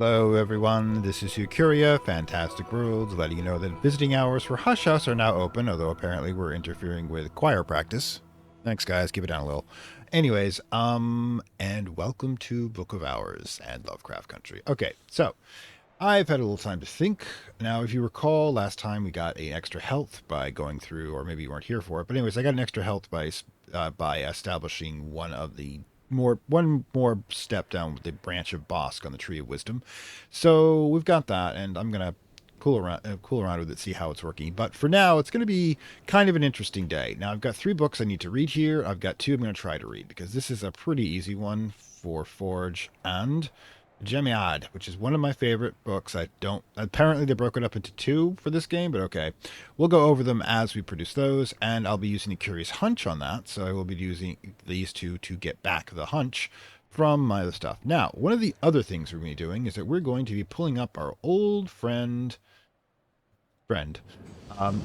Hello everyone, this is Curia, Fantastic Worlds, letting you know that visiting hours for Hush House are now open, although apparently we're interfering with choir practice. Thanks guys, keep it down a little. Anyways, and welcome to Book of Hours and Lovecraft Country. Okay, so I've had a little time to think. Now, if you recall, last time we got an extra health by going through, or maybe you weren't here for it, but anyways, I got an extra health by establishing one more step down with the branch of Bosk on the Tree of Wisdom. So we've got that, and I'm gonna cool around with it, see how it's working. But for now, it's going to be kind of an interesting day. Now, I've got 3 books I need to read here. I've got 2 I'm going to try to read because this is a pretty easy one for Forge and Gemiad, which is one of my favorite books. I don't. Apparently, they broke it up into 2 for this game, but okay. We'll go over them as we produce those, and I'll be using a Curious Hunch on that. So I will be using these 2 to get back the hunch from my other stuff. Now, one of the other things we're going to be doing is that we're going to be pulling up our old friend, um,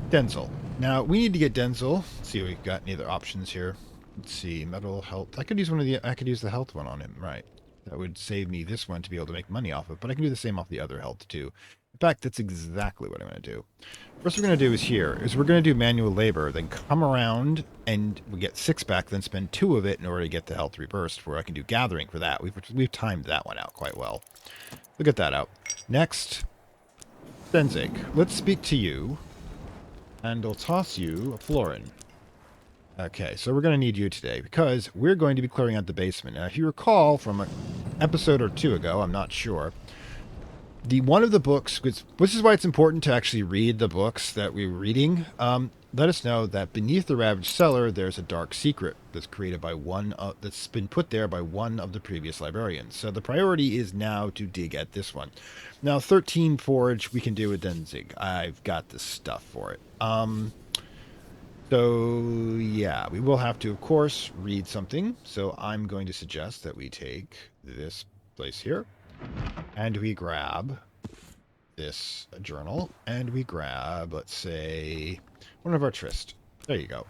Denzel. Now, we need to get Denzel. Let's see if we've got any other options here. Let's see, metal health. I could use the health one on him, right? That would save me this one to be able to make money off of, but I can do the same off the other health too. In fact, that's exactly what I'm going to do. First we're going to do is we're going to do manual labor, then come around and we get 6 back, then spend 2 of it in order to get the health reversed, where I can do gathering for that. We've timed that one out quite well. We'll get that out. Next, Benzig, let's speak to you, and I'll toss you a florin. Okay, so we're going to need you today because we're going to be clearing out the basement. Now, if you recall from an episode or 2 ago, I'm not sure, one of the books, which is why it's important to actually read the books that we're reading, let us know that beneath the ravaged cellar, there's a dark secret that's created by that's been put there by one of the previous librarians. So the priority is now to dig at this one. Now, 13 forge we can do with Denzig. I've got the stuff for it. So, yeah, we will have to, of course, read something. So I'm going to suggest that we take this place here, and we grab this journal, and we grab, let's say, one of our tryst. There you go.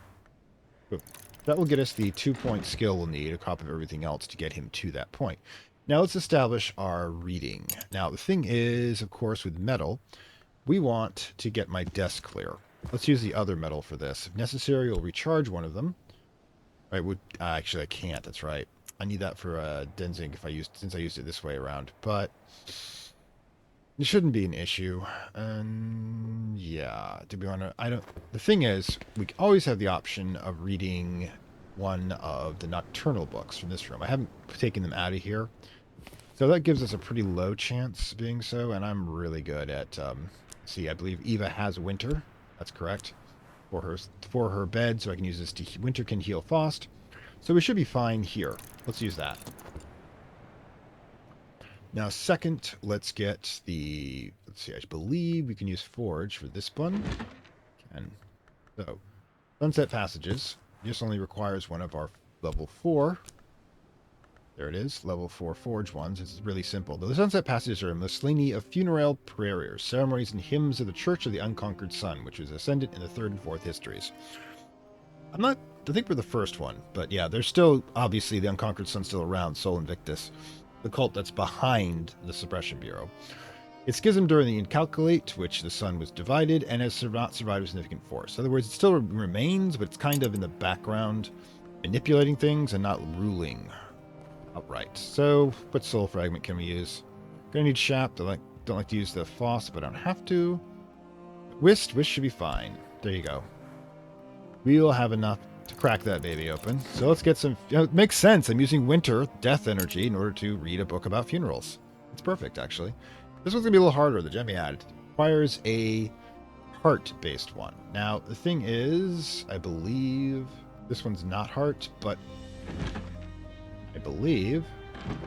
Boom. That will get us the 2-point skill we'll need, a copy of everything else, to get him to that point. Now let's establish our reading. Now, the thing is, of course, with metal, we want to get my desk clear. Let's use the other metal for this. If necessary, we'll recharge one of them. Actually, I can't. That's right. I need that for Denzing since I used it this way around. But it shouldn't be an issue. And yeah, to be honest, the thing is, we always have the option of reading one of the nocturnal books from this room. I haven't taken them out of here, so that gives us a pretty low chance of being so. And I'm really good at. See, I believe Eva has winter. That's correct. For her bed, so I can use this to winter can heal fast. So we should be fine here. Let's use that. Now, second, let's get let's see, I believe we can use forge for this one. So, sunset passages. This only requires one of our level 4. There it is, level 4 forge ones. It's really simple. The sunset passages are a miscellany of funereal prayers, ceremonies, and hymns of the Church of the Unconquered Sun, which was ascendant in the 3rd and 4th histories. I think we're the first one, but yeah, there's still, obviously, the Unconquered Sun's still around, Sol Invictus, the cult that's behind the Suppression Bureau. It schismed during the Incalculate, which the sun was divided, and has not survived with significant force. In other words, it still remains, but it's kind of in the background, manipulating things and not ruling outright. So, what soul fragment can we use? Gonna need Shap. Don't like to use the Foss, but I don't have to. Whist should be fine. There you go. We'll have enough to crack that baby open. So let's get some. It makes sense. I'm using winter death energy in order to read a book about funerals. It's perfect, actually. This one's gonna be a little harder. The Gemiad requires a heart-based one. Now, the thing is, I believe this one's not heart, but I believe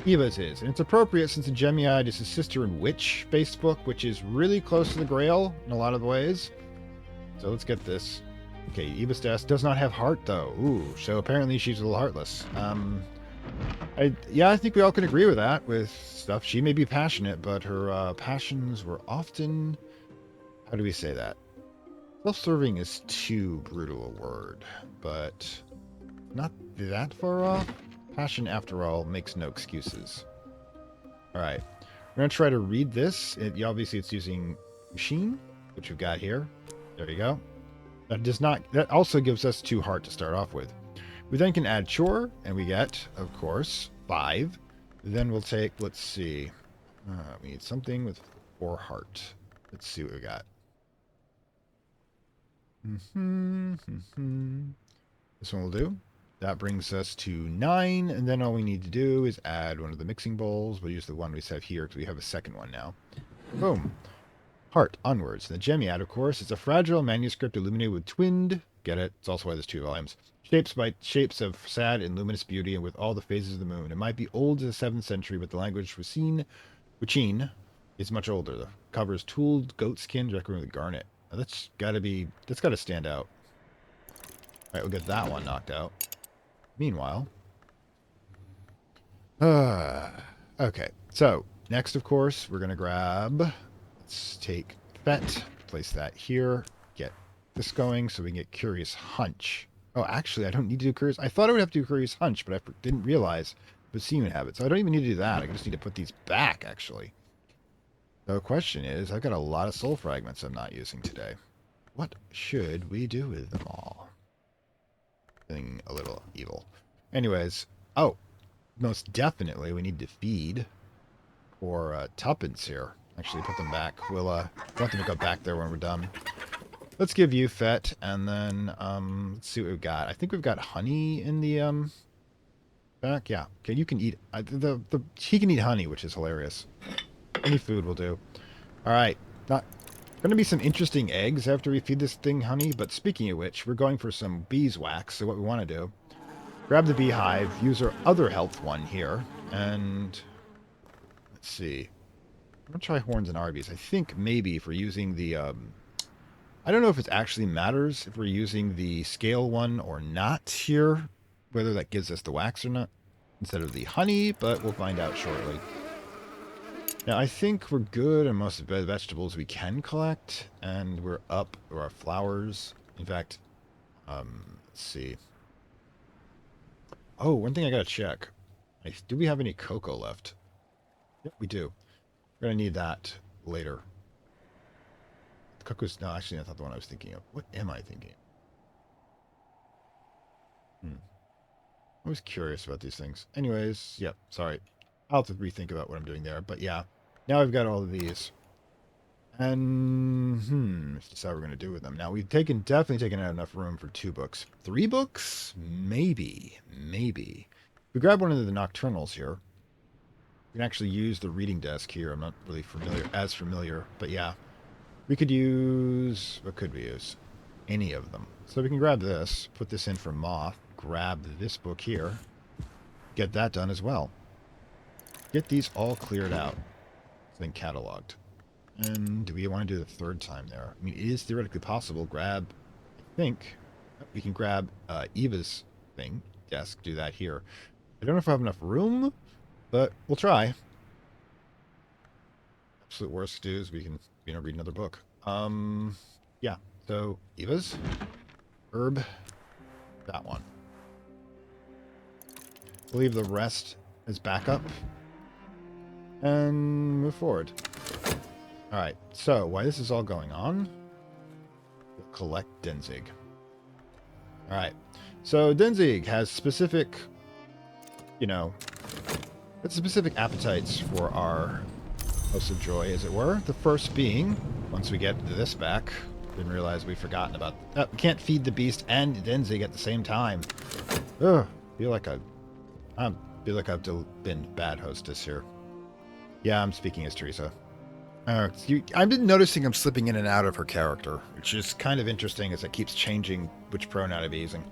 Eva's is. And it's appropriate since the Gemiad is a sister and witch-based book, which is really close to the Grail in a lot of ways. So let's get this. Okay, Eva's desk does not have heart, though. Ooh, so apparently she's a little heartless. I think we all can agree with that, with stuff. She may be passionate, but her passions were often... How do we say that? Self-serving is too brutal a word, but not that far off. Passion, after all, makes no excuses. All right. We're going to try to read this. Obviously, it's using machine, which we've got here. There you go. That also gives us 2 heart to start off with. We then can add chore, and we get, of course, 5. Then we'll take, let's see. We need something with 4 heart. Let's see what we got. This one will do. That brings us to 9, and then all we need to do is add one of the mixing bowls. We'll use the one we have here because we have a second one now. Boom. Heart, onwards. And the gem you add, of course, is a fragile manuscript illuminated with twinned. Get it? It's also why there's 2 volumes. Shapes of sad and luminous beauty, and with all the phases of the moon. It might be old as the 7th century, but the language Wichin is much older. The cover is tooled goatskin decorated with garnet. Now that's got to stand out. All right, we'll get that one knocked out. Meanwhile, okay. So next, of course, we're gonna grab. Let's take Fet, place that here. Get this going so we can get Curious Hunch. Oh, actually, I don't need to do Curious. I thought I would have to do Curious Hunch, but I didn't realize the Seaman habit. So I don't even need to do that. I just need to put these back, actually. The question is, I've got a lot of soul fragments I'm not using today. What should we do with them all? Feeling a little evil. Anyways, most definitely we need to feed for tuppence here. Actually, put them back. We'll want them to go back there when we're done. Let's give you Fet, and then let's see what we've got. I think we've got honey in the back. Yeah. Okay, you can eat. He can eat honey, which is hilarious. Any food will do. All right. Not going to be some interesting eggs after we feed this thing honey. But speaking of which, we're going for some beeswax. So what we want to do: grab the beehive, use our other health one here, and let's see. I'm going to try horns and Arby's. I think maybe if we're using the... I don't know if it actually matters if we're using the scale one or not here, whether that gives us the wax or not, instead of the honey, but we'll find out shortly. Now, I think we're good on most of the vegetables we can collect, and we're up to our flowers. In fact, let's see. Oh, one thing I gotta check. Do we have any cocoa left? Yep, we do. We're going to need that later. The cocoa's... No, actually, that's not the one I was thinking of. What am I thinking of? I was curious about these things. Anyways, yep, sorry. I'll have to rethink about what I'm doing there. But yeah, now I've got all of these. And, let's decide what we're going to do with them. Now, we've definitely taken out enough room for 2 books. 3 books? Maybe. We grab one of the nocturnals here. We can actually use the reading desk here. I'm not really familiar, but yeah. We could use... What could we use? Any of them. So we can grab this, put this in for Moth, grab this book here, get that done as well. Get these all cleared out, then cataloged. And do we want to do the 3rd time there? I mean, it is theoretically possible. I think we can grab Eva's desk, do that here. I don't know if I have enough room, but we'll try. Absolute worst to do is we can, read another book. Yeah. So Eva's, herb, that one. We'll leave the rest as backup, and move forward. All right. So while this is all going on, we'll collect Denzig. All right. So Denzig has specific, specific appetites for our House of Joy, as it were. The first being, once we get this back, didn't realize we'd forgotten about that. We can't feed the beast and Denzig at the same time. Ugh, I feel like I've been bad hostess here. Yeah, I'm speaking as Teresa. I've been noticing I'm slipping in and out of her character, which is kind of interesting as it keeps changing which pronoun I'll be using.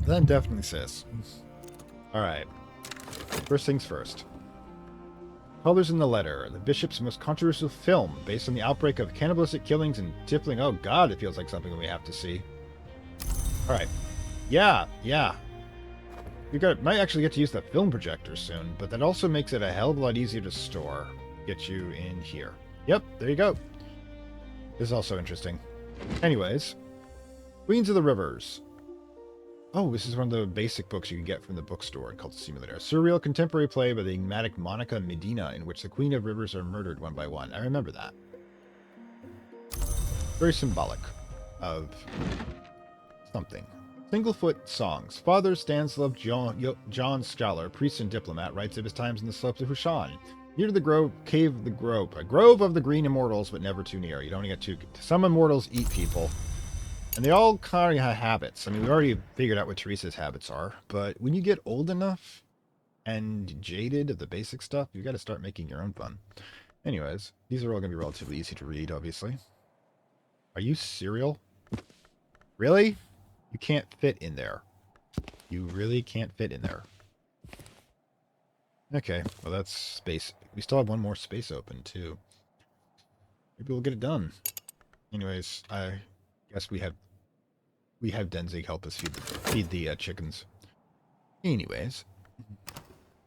Then definitely sis. Alright. First things first. Colors in the letter. The bishop's most controversial film, based on the outbreak of cannibalistic killings and tippling. Oh god, it feels like something we have to see. Alright. Yeah. Might actually get to use that film projector soon, but that also makes it a hell of a lot easier to store. Get you in here. Yep, there you go. This is also interesting. Anyways. Queens of the Rivers. Oh, this is one of the basic books you can get from the bookstore in Cultist Simulator. A surreal contemporary play by the enigmatic Monica Medina, in which the Queen of Rivers are murdered one by one. I remember that. Very symbolic of something. Singlefoot songs. Father Stanislav John Scholar, priest and diplomat, writes of his times in the slopes of Hushan. Near to the grove, cave of the grove, a grove of the green immortals, but never too near. You don't get too. Some immortals eat people, and they all kind of have habits. I mean, we already figured out what Teresa's habits are, but when you get old enough and jaded of the basic stuff, you got to start making your own fun. Anyways, these are all going to be relatively easy to read, obviously. Are you serial? Really? You can't fit in there. You really can't fit in there. Okay, well that's space. We still have one more space open too. Maybe we'll get it done. Anyways, I guess we have Denzig help us feed the chickens. Anyways.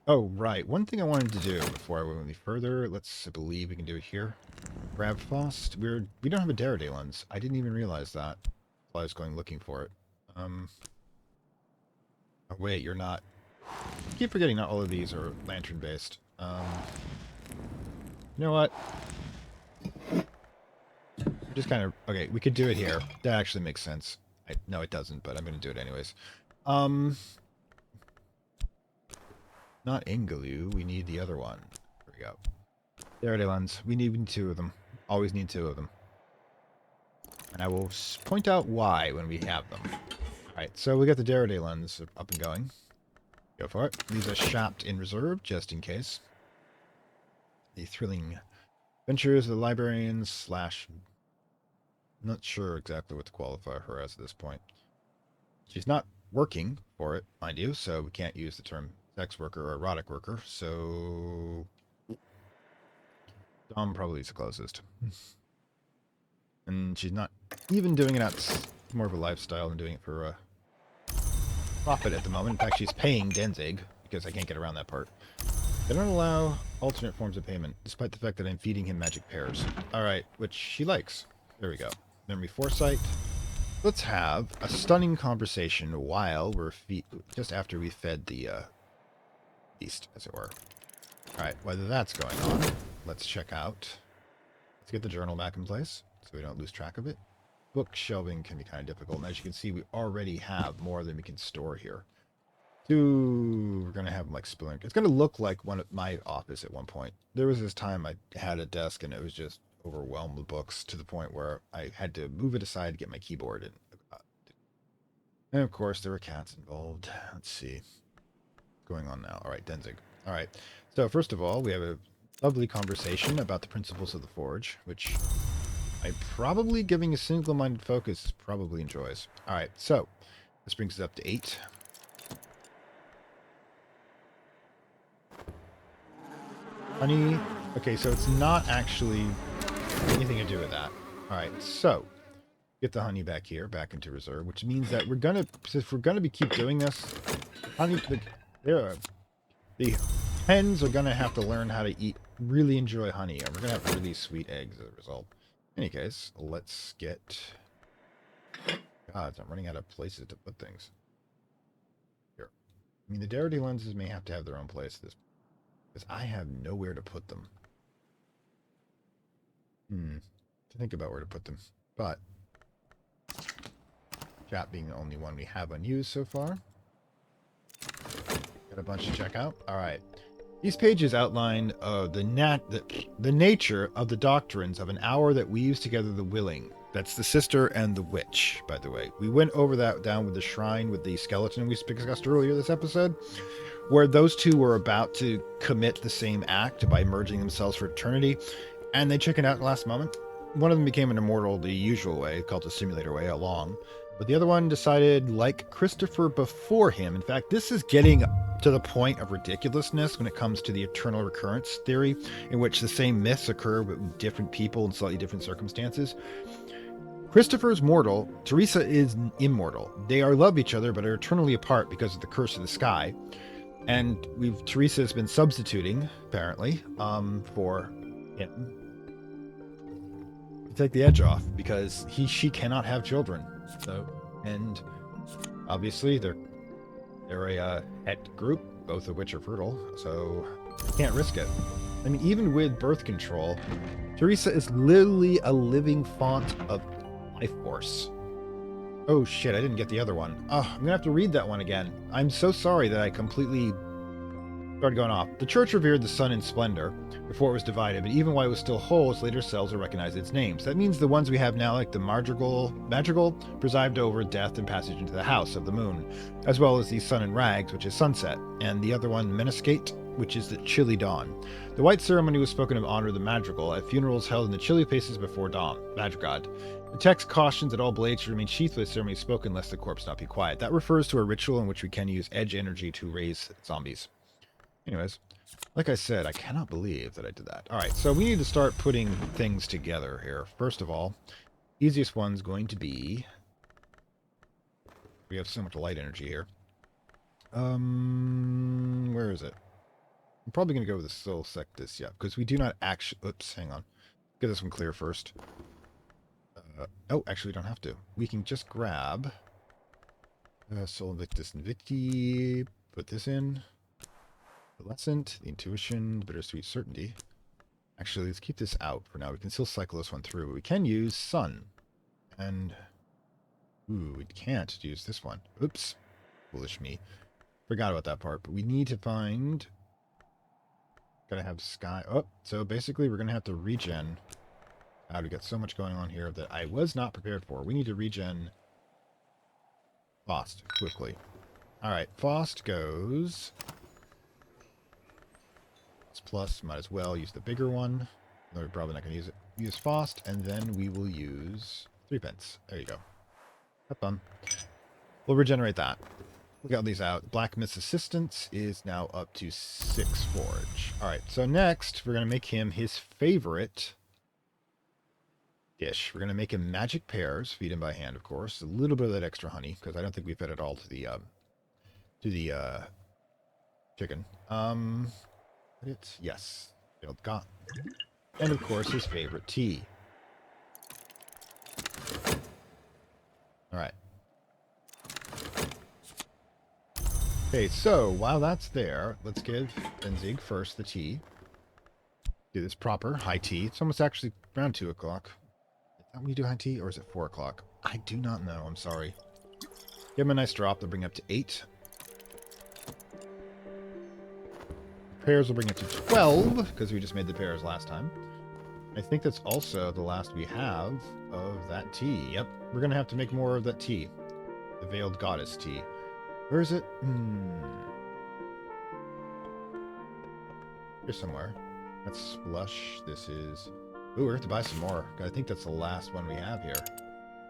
Oh, right. One thing I wanted to do before I went any further, I believe we can do it here. Grab Faust. We don't have a Derived lens. I didn't even realize that while I was going looking for it. Oh, wait, you're not. I keep forgetting not all of these are lantern based. You know what? Just kind of okay. We could do it here. That actually makes sense. No, it doesn't, but I'm going to do it anyways. Not Ingaloo. We need the other one. There we go. Derived lens. We need two of them. Always need two of them. And I will point out why when we have them. Alright, so we got the Derived lens up and going. Go for it. These are shopped in reserve, just in case. The thrilling adventures of the librarian / not sure exactly what to qualify her as at this point. She's not working for it, mind you, so we can't use the term sex worker or erotic worker, so Dom probably is the closest. And she's not even doing it out more of a lifestyle than doing it for profit at the moment. In fact, she's paying Denzig, because I can't get around that part. They don't allow alternate forms of payment, despite the fact that I'm feeding him magic pears. Alright, which she likes. There we go. Memory foresight. Let's have a stunning conversation while we're just after we fed the beast, as it were. Alright, whether that's going on, let's check out. Let's get the journal back in place, so we don't lose track of it. Book shelving can be kind of difficult, and as you can see, we already have more than we can store here. We're going to have them like spilling. It's going to look like my office at one point. There was this time I had a desk, and it was just overwhelmed with books to the point where I had to move it aside to get my keyboard. And of course, there were cats involved. Let's see. What's going on now? All right, Denzig. All right. So first of all, we have a lovely conversation about the principles of the Forge, which I probably giving a single-minded focus probably enjoys. All right, so this brings us up to 8. Honey. Okay, so it's not actually anything to do with that. All right, so get the honey back here, back into reserve, which means that if we're gonna keep doing this, honey, the hens are gonna have to learn how to really enjoy honey, and we're gonna have really sweet eggs as a result. In any case, let's get. God, I'm running out of places to put things. Here, I mean, the Derived lenses may have to have their own place this, because I have nowhere to put them. To think about where to put them, but chat being the only one we have unused so far. Got a bunch to check out. All right. These pages outline the nature of the doctrines of an hour that weaves together the willing. That's the sister and the witch, by the way. We went over that down with the shrine with the skeleton we discussed earlier this episode, where those two were about to commit the same act by merging themselves for eternity, and they chickened out at the last moment. One of them became an immortal the usual way, Cultist Simulator way, along. But the other one decided, like Christopher before him, in fact, this is getting to the point of ridiculousness when it comes to the eternal recurrence theory, in which the same myths occur with different people in slightly different circumstances. Christopher's mortal, Teresa is immortal. They love each other, but are eternally apart because of the curse of the sky. And Teresa has been substituting, apparently, for him to take the edge off, because she cannot have children. So, and Obviously, they're a het group, both of which are fertile, so can't risk it. I mean, even with birth control, Teresa is literally a living font of life force. Oh shit, I didn't get the other one. Oh, I'm gonna have to read that one again. I'm so sorry that I completely started going off. The church revered the sun in splendor before it was divided, but even while it was still whole, its later cells will recognize its names. That means the ones we have now, like the madrigal presided over death and passage into the house of the moon, as well as the sun in rags, which is sunset, and the other one, Meniscate, which is the chilly dawn. The white ceremony was spoken of honor of the madrigal at funerals held in the chilly places before dawn. Madrigad. The text cautions that all blades should remain sheathed with ceremony spoken, lest the corpse not be quiet. That refers to a ritual in which we can use edge energy to raise zombies. Anyways, like I said, I cannot believe that I did that. All right, so we need to start putting things together here. First of all, easiest one's going to be... We have so much light energy here. Where is it? I'm probably going to go with the Soul Sectus, yeah, because we do not actually... Oops, hang on. Get this one clear first. Oh, actually, we don't have to. We can just grab Soul Invictus Invicti, put this in. The Lescent, the Intuition, the Bittersweet Certainty. Actually, let's keep this out for now. We can still cycle this one through. We can use Sun. And... Ooh, we can't use this one. Oops. Foolish me. Forgot about that part. But we need to find... Gotta have Sky... Oh, so basically we're gonna have to regen. We got so much going on here that I was not prepared for. We need to regen... Faust, quickly. Alright, Faust goes... Plus, might as well use the bigger one. No, we're probably not going to use it. Use Faust, and then we will use 3 pence. There you go. Have fun. We'll regenerate that. We got these out. Black Mist Assistance is now up to 6 forage. Alright, so next, we're going to make him his favorite dish. We're going to make him magic pears, feed him by hand, of course. A little bit of that extra honey, because I don't think we fed it all to the chicken. Yes. Got. And of course his favorite tea. Alright. Okay, so while that's there, let's give Benzig first the tea. Do this proper, high tea. It's almost actually around 2 o'clock. Is that when you do high tea, or is it 4 o'clock? I do not know, I'm sorry. Give him a nice drop, they'll bring up to 8. Pears will bring it to 12, because we just made the pears last time. I think that's also the last we have of that tea. Yep, we're going to have to make more of that tea. The Veiled Goddess tea. Where is it? Here somewhere. That's Slush. This is... Ooh, we have to buy some more. I think that's the last one we have here.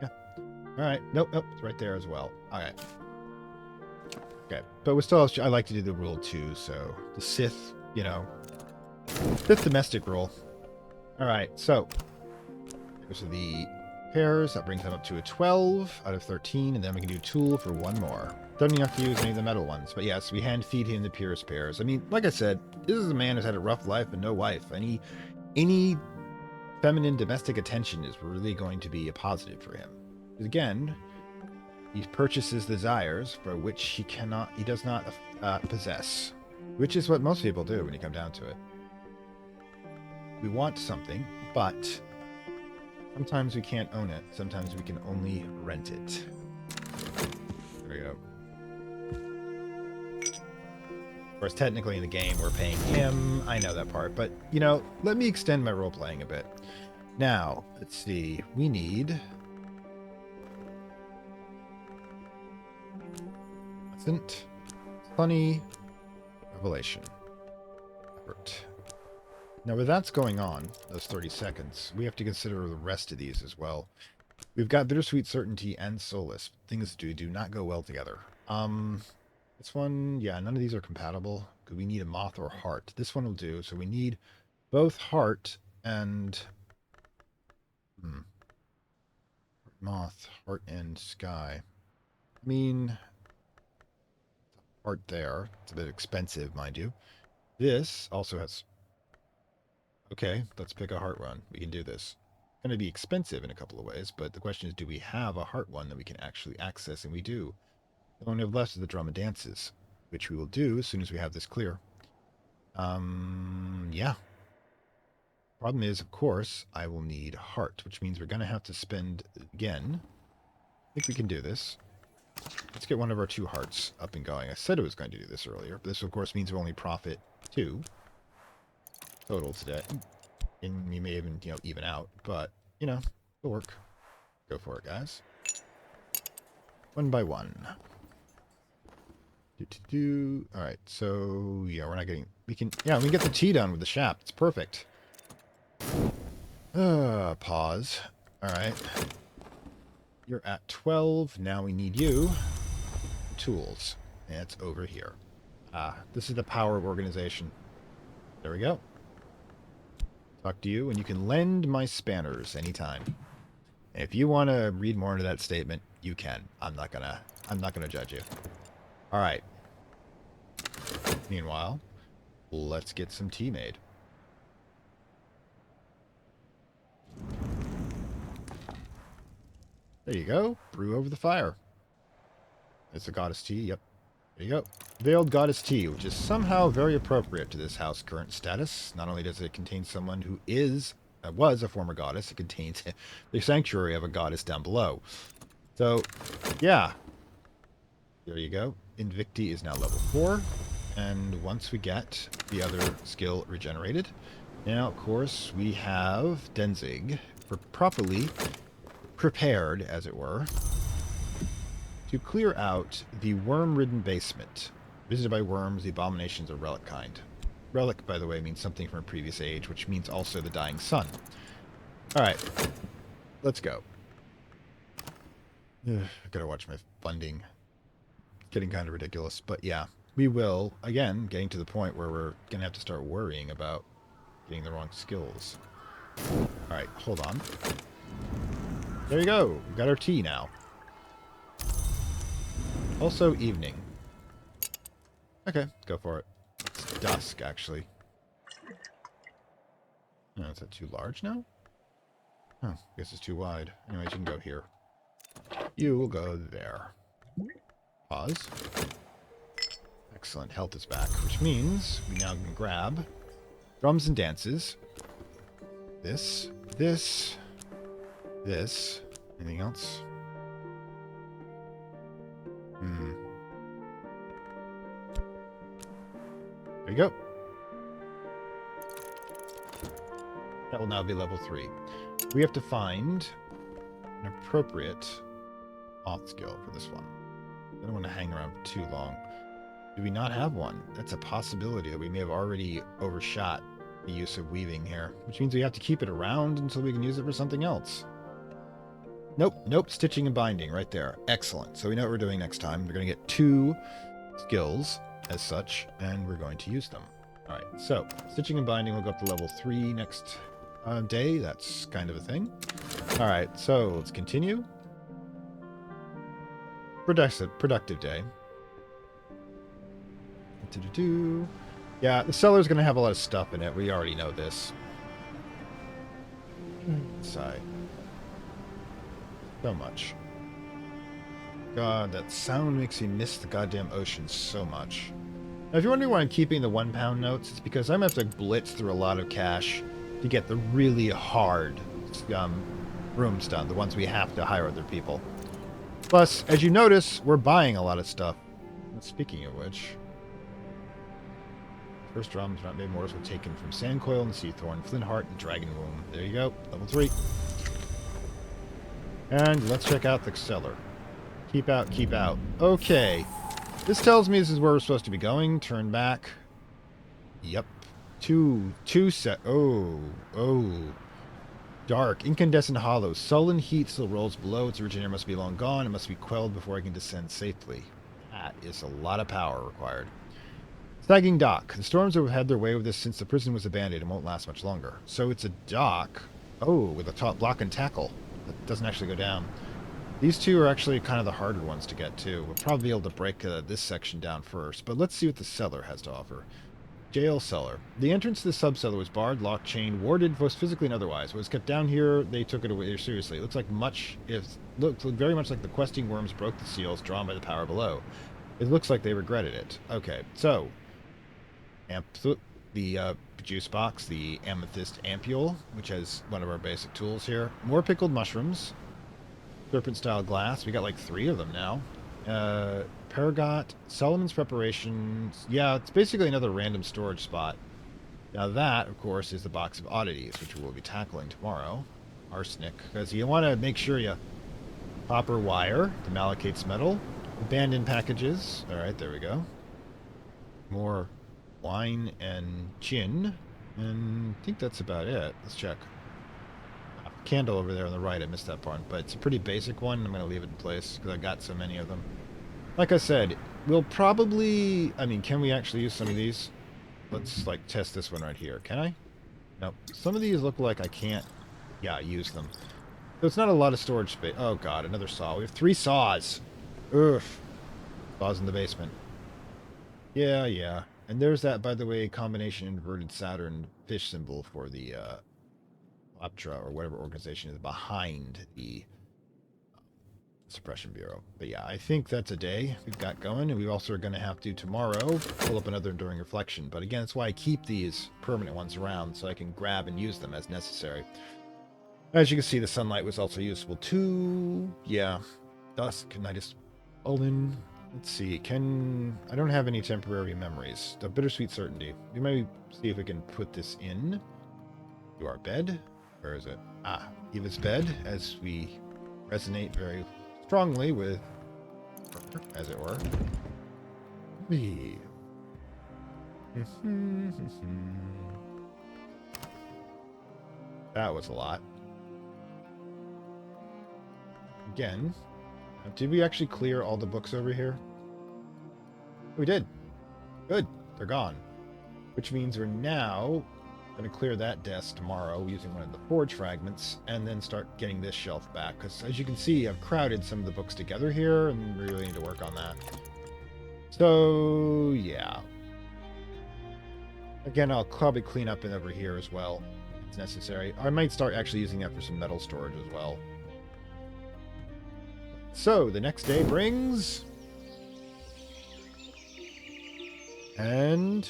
Yeah. Alright. Nope, it's right there as well. Alright. Okay. But we still have... I like to do the rule 2, so... The Sith, you know... Sith domestic rule. Alright, so... Those are the pairs. That brings them up to a 12 out of 13, and then we can do tool for 1 more. Don't even have to use any of the metal ones, but yes, we hand feed him the purest pears. I mean, like I said, this is a man who's had a rough life and no wife. Any feminine domestic attention is really going to be a positive for him. Because again, he purchases desires for which he does not possess, which is what most people do when you come down to it. We want something, but sometimes we can't own it. Sometimes we can only rent it. There we go. Of course, technically in the game, we're paying him. I know that part, but, you know, let me extend my role-playing a bit. Now, let's see. We need... Funny Revelation. Effort. Now, with that's going on, those 30 seconds, we have to consider the rest of these as well. We've got Bittersweet Certainty and Solace. Things do not go well together. This one, yeah, none of these are compatible, because we need a Moth or Heart. This one will do, so we need both Heart and... Moth, Heart, and Sky. I mean... Heart there. It's a bit expensive, mind you. This also has... Okay, let's pick a Heart one. We can do this. It's going to be expensive in a couple of ways, but the question is, do we have a Heart one that we can actually access? And we do. The only we have left is the drum and dances, which we will do as soon as we have this clear. Yeah. Problem is, of course, I will need heart, which means we're going to have to spend again. I think we can do this. Let's get one of our 2 hearts up and going. I said I was going to do this earlier, but this, of course, means we only profit 2 total today. And we may even, even out, but, it'll work. Go for it, guys. 1 by 1. All right, so, yeah, we're not getting... we can get the tea done with the shaft. It's perfect. Pause. All right. You're at 12. Now we need you. Tools. And it's over here. This is the power of organization. There we go. Talk to you, and you can lend my spanners anytime. And if you want to read more into that statement, you can. I'm not gonna judge you. All right. Meanwhile, let's get some tea made. There you go. Brew over the fire. It's a goddess tea. Yep. There you go. Veiled goddess tea, which is somehow very appropriate to this house's current status. Not only does it contain someone who was a former goddess, it contains the sanctuary of a goddess down below. So, yeah. There you go. Invicti is now level 4. And once we get the other skill regenerated, now, of course, we have Denzig for properly prepared, as it were, to clear out the worm-ridden basement. Visited by worms, the abominations of relic kind. Relic, by the way, means something from a previous age, which means also the dying sun. Alright. Let's go. I gotta watch my funding. Getting kind of ridiculous, but yeah. We will, again, getting to the point where we're gonna have to start worrying about getting the wrong skills. Alright, hold on. There you go. We've got our tea now. Also evening. Okay, go for it. It's dusk, actually. Oh, is that too large now? Oh, I guess it's too wide. Anyways, you can go here. You will go there. Pause. Excellent. Health is back, which means we now can grab drums and dances. This. Anything else? There you go. That will now be level 3. We have to find an appropriate auth skill for this one. I don't want to hang around for too long. Do we not have one? That's a possibility that we may have already overshot the use of weaving here, which means we have to keep it around until we can use it for something else. Nope. Stitching and binding right there. Excellent. So we know what we're doing next time. We're going to get 2 skills as such, and we're going to use them. All right, so stitching and binding will go up to level 3 next day. That's kind of a thing. All right, so let's continue. Productive day. Yeah, the cellar's going to have a lot of stuff in it. We already know this. Sigh. So much. God, that sound makes me miss the goddamn ocean so much. Now, if you're wondering why I'm keeping the £1 notes, it's because I'm going to have to blitz through a lot of cash to get the really hard rooms done, the ones we have to hire other people. Plus, as you notice, we're buying a lot of stuff. And speaking of which, first drums not made mortars were taken from Sandcoil and Seathorn, Flintheart, and Dragon Womb. There you go, level 3. And let's check out the cellar. Keep out. Okay. This tells me this is where we're supposed to be going. Turn back. Yep. Two set. Oh. Dark. Incandescent hollow. Sullen heat still rolls below. Its originator must be long gone. It must be quelled before I can descend safely. That is a lot of power required. Sagging dock. The storms have had their way with this since the prison was abandoned and won't last much longer. So it's a dock. Oh, with a top block and tackle. That doesn't actually go down. These 2 are actually kind of the harder ones to get to. We'll probably be able to break this section down first, but let's see what the cellar has to offer. Jail cellar. The entrance to the subcellar was barred, locked, chained, warded, both physically and otherwise. What was kept down here, they took it away seriously. It looks like looked very much like the questing worms broke the seals drawn by the power below. It looks like they regretted it. Okay, so the juice box, the amethyst ampule, which has one of our basic tools here. More pickled mushrooms, serpent-style glass. We got like 3 of them now. Paragot, Solomon's preparations. Yeah, it's basically another random storage spot. Now that, of course, is the box of oddities, which we will be tackling tomorrow. Arsenic, because you want to make sure you copper wire to Malachite's metal. Abandoned packages. All right, there we go. More wine and gin. And I think that's about it. Let's check. Candle over there on the right. I missed that part, but it's a pretty basic one. I'm going to leave it in place because I got so many of them. Like I said, we'll probably... I mean, can we actually use some of these? Let's, like, test this one right here. Can I? Nope. Some of these look like I can't, yeah, use them. So it's not a lot of storage space. Oh, God, another saw. We have 3 saws. Ugh. Saws in the basement. Yeah, yeah. And there's that, by the way, combination inverted Saturn fish symbol for the Optra or whatever organization is behind the Suppression Bureau. But yeah, I think that's a day we've got going, and we also are going to have to tomorrow pull up another Enduring Reflection. But again, that's why I keep these permanent ones around, so I can grab and use them as necessary. As you can see, the sunlight was also useful too. Yeah, dusk. Can I just pull in? Let's see. I don't have any temporary memories. The bittersweet certainty. We might see if we can put this in to our bed. Where is it? Ah, Eva's bed, as we resonate very strongly with her, as it were. That was a lot. Again, did we actually clear all the books over here? We did. Good. They're gone. Which means we're now going to clear that desk tomorrow using one of the forge fragments and then start getting this shelf back. Because as you can see, I've crowded some of the books together here and we really need to work on that. So, yeah. Again, I'll probably clean up and over here as well if it's necessary. I might start actually using that for some metal storage as well. So, the next day brings... And...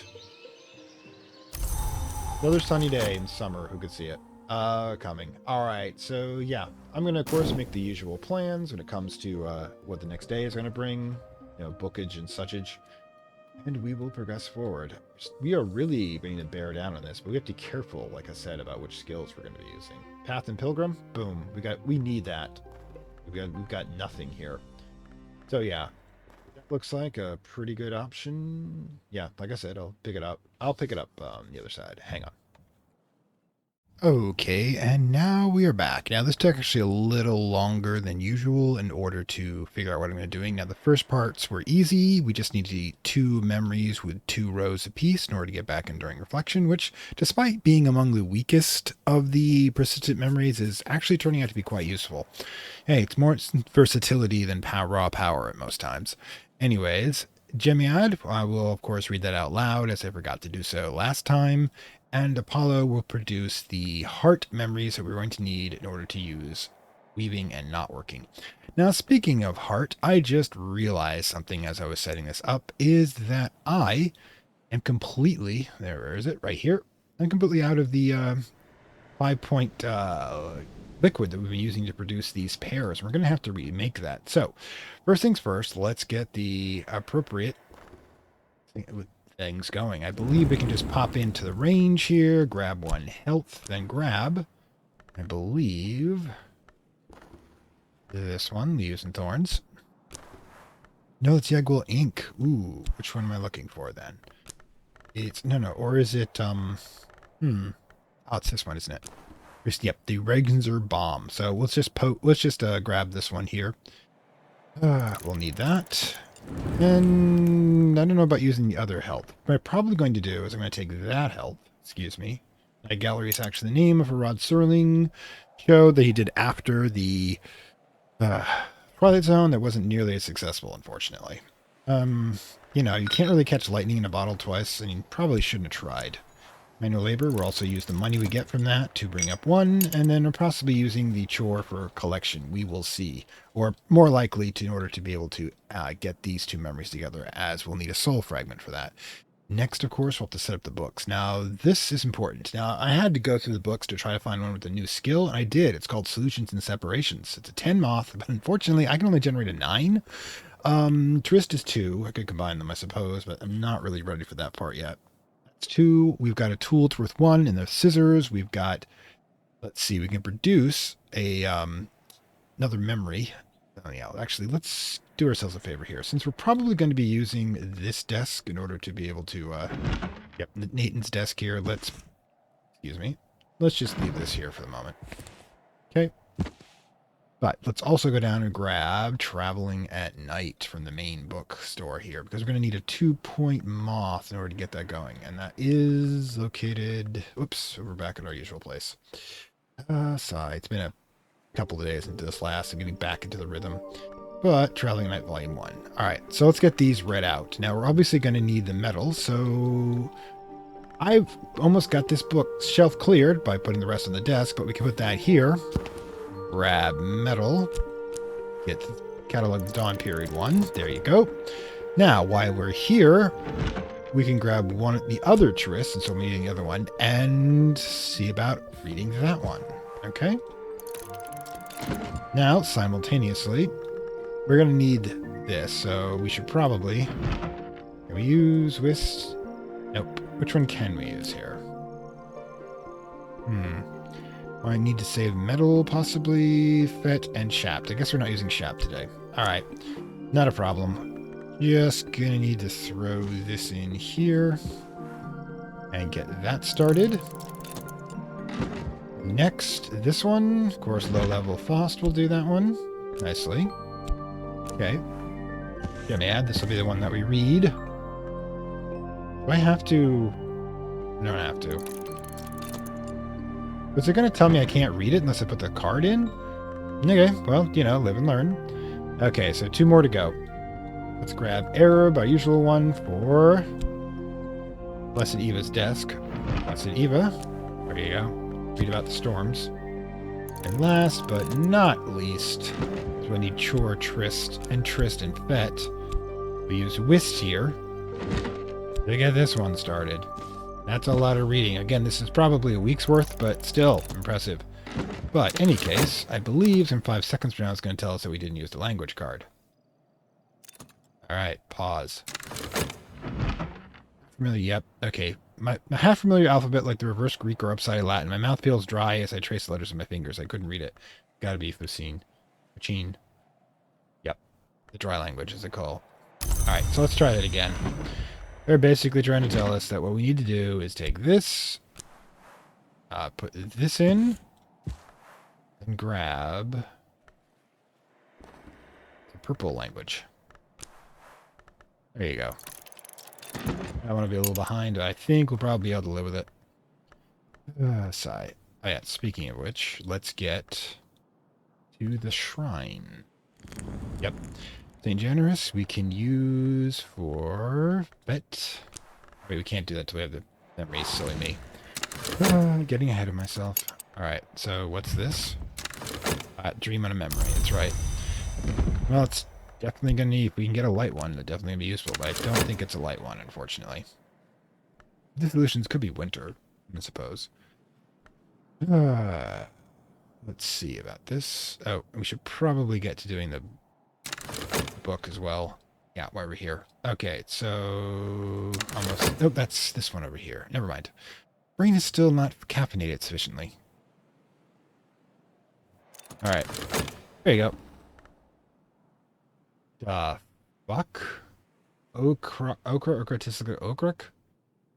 another sunny day in summer. Who could see it? Coming. Alright, so yeah. I'm going to, of course, make the usual plans when it comes to what the next day is going to bring. You know, bookage and suchage. And we will progress forward. We are really going to bear down on this, but we have to be careful, like I said, about which skills we're going to be using. Path and Pilgrim? Boom. We need that. We've got nothing here. So yeah. That looks like a pretty good option. Yeah, like I said, I'll pick it up. I'll pick it up on the other side. Hang on. Okay, and now we are back. Now this took actually a little longer than usual in order to figure out what I'm going to be doing. Now the first parts were easy. We just needed 2 memories with 2 rows apiece in order to get back Enduring Reflection, which, despite being among the weakest of the persistent memories, is actually turning out to be quite useful. Hey, it's more versatility than raw power at most times. Anyways, Gemiad, I will of course read that out loud as I forgot to do so last time. And Apollo will produce the heart memories that we're going to need in order to use weaving and not working. Now, speaking of heart, I just realized something as I was setting this up, is that I am completely, where is it? Right here. I'm completely out of the 5-point liquid that we've been using to produce these pairs. We're going to have to remake that. So, first things first, let's get the appropriate things going. I believe we can just pop into the range here, grab 1 health, then grab, I believe, this one, Leaves and Thorns. No, it's Yegwell Ink. Ooh, which one am I looking for then? It's, no, or is it, oh, it's this one, isn't it? Yep, the Regensor Bomb. So let's just grab this one here. We'll need that. And I don't know about using the other health. What I'm probably going to do is I'm going to take that health. Excuse me. Night Gallery is actually the name of a Rod Serling show that he did after the Twilight Zone that wasn't nearly as successful, unfortunately. You know, you can't really catch lightning in a bottle twice, and you probably shouldn't have tried. Manual labor, we'll also use the money we get from that to bring up one, and then we're possibly using the chore for collection. We will see. Or more likely, in order to be able to get these two memories together, as we'll need a soul fragment for that. Next, of course, we'll have to set up the books. Now, this is important. Now, I had to go through the books to try to find one with a new skill, and I did. It's called Solutions and Separations. It's a 10 moth, but unfortunately, I can only generate a 9. Twist is 2. I could combine them, I suppose, but I'm not really ready for that part yet. That's 2. We've got a tool it's worth 1 in the scissors. We've got, let's see, we can produce a another memory. Oh, yeah, actually, let's do ourselves a favor here. Since we're probably going to be using this desk in order to be able to, yep, Nathan's desk here. Excuse me. Let's just leave this here for the moment. Okay. But let's also go down and grab Traveling at Night from the main bookstore here, because we're going to need a 2-point moth in order to get that going. And that is located, whoops, we're back at our usual place. Sigh, it's been a couple of days into this last and getting back into the rhythm. But Traveling at Night Volume 1. Alright, so let's get these read out. Now, we're obviously going to need the metal, so I've almost got this book shelf cleared by putting the rest on the desk, but we can put that here. Grab metal. Get the catalog Dawn Period 1. There you go. Now, while we're here, we can grab the other Tris, and so I'm reading the other one, and see about reading that one. Okay? Now, simultaneously, we're going to need this, so we should probably... Can we use Whist? Nope. Which one can we use here? I need to save metal, possibly, Fet, and Shapt. I guess we're not using Shapt today. Alright. Not a problem. Just gonna need to throw this in here. And get that started. Next, this one. Of course, low-level Faust will do that one. Nicely. Okay. Gonna add. This will be the one that we read. Do I have to... I don't have to. Was it going to tell me I can't read it unless I put the card in? Okay, well, you know, live and learn. Okay, so 2 more to go. Let's grab Arab, our usual one, for Blessed Eva's desk. Blessed Eva. There you go. Read about the storms. And last but not least, we need Chore, Trist, and Fet. We use Whist here to get this one started. That's a lot of reading. Again, this is probably a week's worth, but still impressive. But in any case, I believe in 5 seconds from now it's going to tell us that we didn't use the language card. Alright, pause. Familiar, yep. Okay. My half-familiar alphabet like the reverse Greek or upside Latin. My mouth feels dry as I trace the letters with my fingers. I couldn't read it. Gotta be Fucine. Yep. The dry language is a call. Alright, so let's try that again. They're basically trying to tell us that what we need to do is take this, put this in, and grab the purple language. There you go. I want to be a little behind, but I think we'll probably be able to live with it. Sigh. Oh yeah, speaking of which, let's get to the shrine. Yep. St. Generous, we can use for Bet. Wait, we can't do that till we have the memory. Silly me. Getting ahead of myself. Alright, so what's this? Dream on a memory, that's right. Well, it's definitely going to need, if we can get a light one, it's definitely going to be useful, but I don't think it's a light one, unfortunately. The solutions could be winter, I suppose. Let's see about this. Oh, we should probably get to doing the book as well. Yeah, while we're here. Okay, so almost. Nope, that's this one over here. Never mind. Brain is still not caffeinated sufficiently. All right, there you go. Fuck. Okra.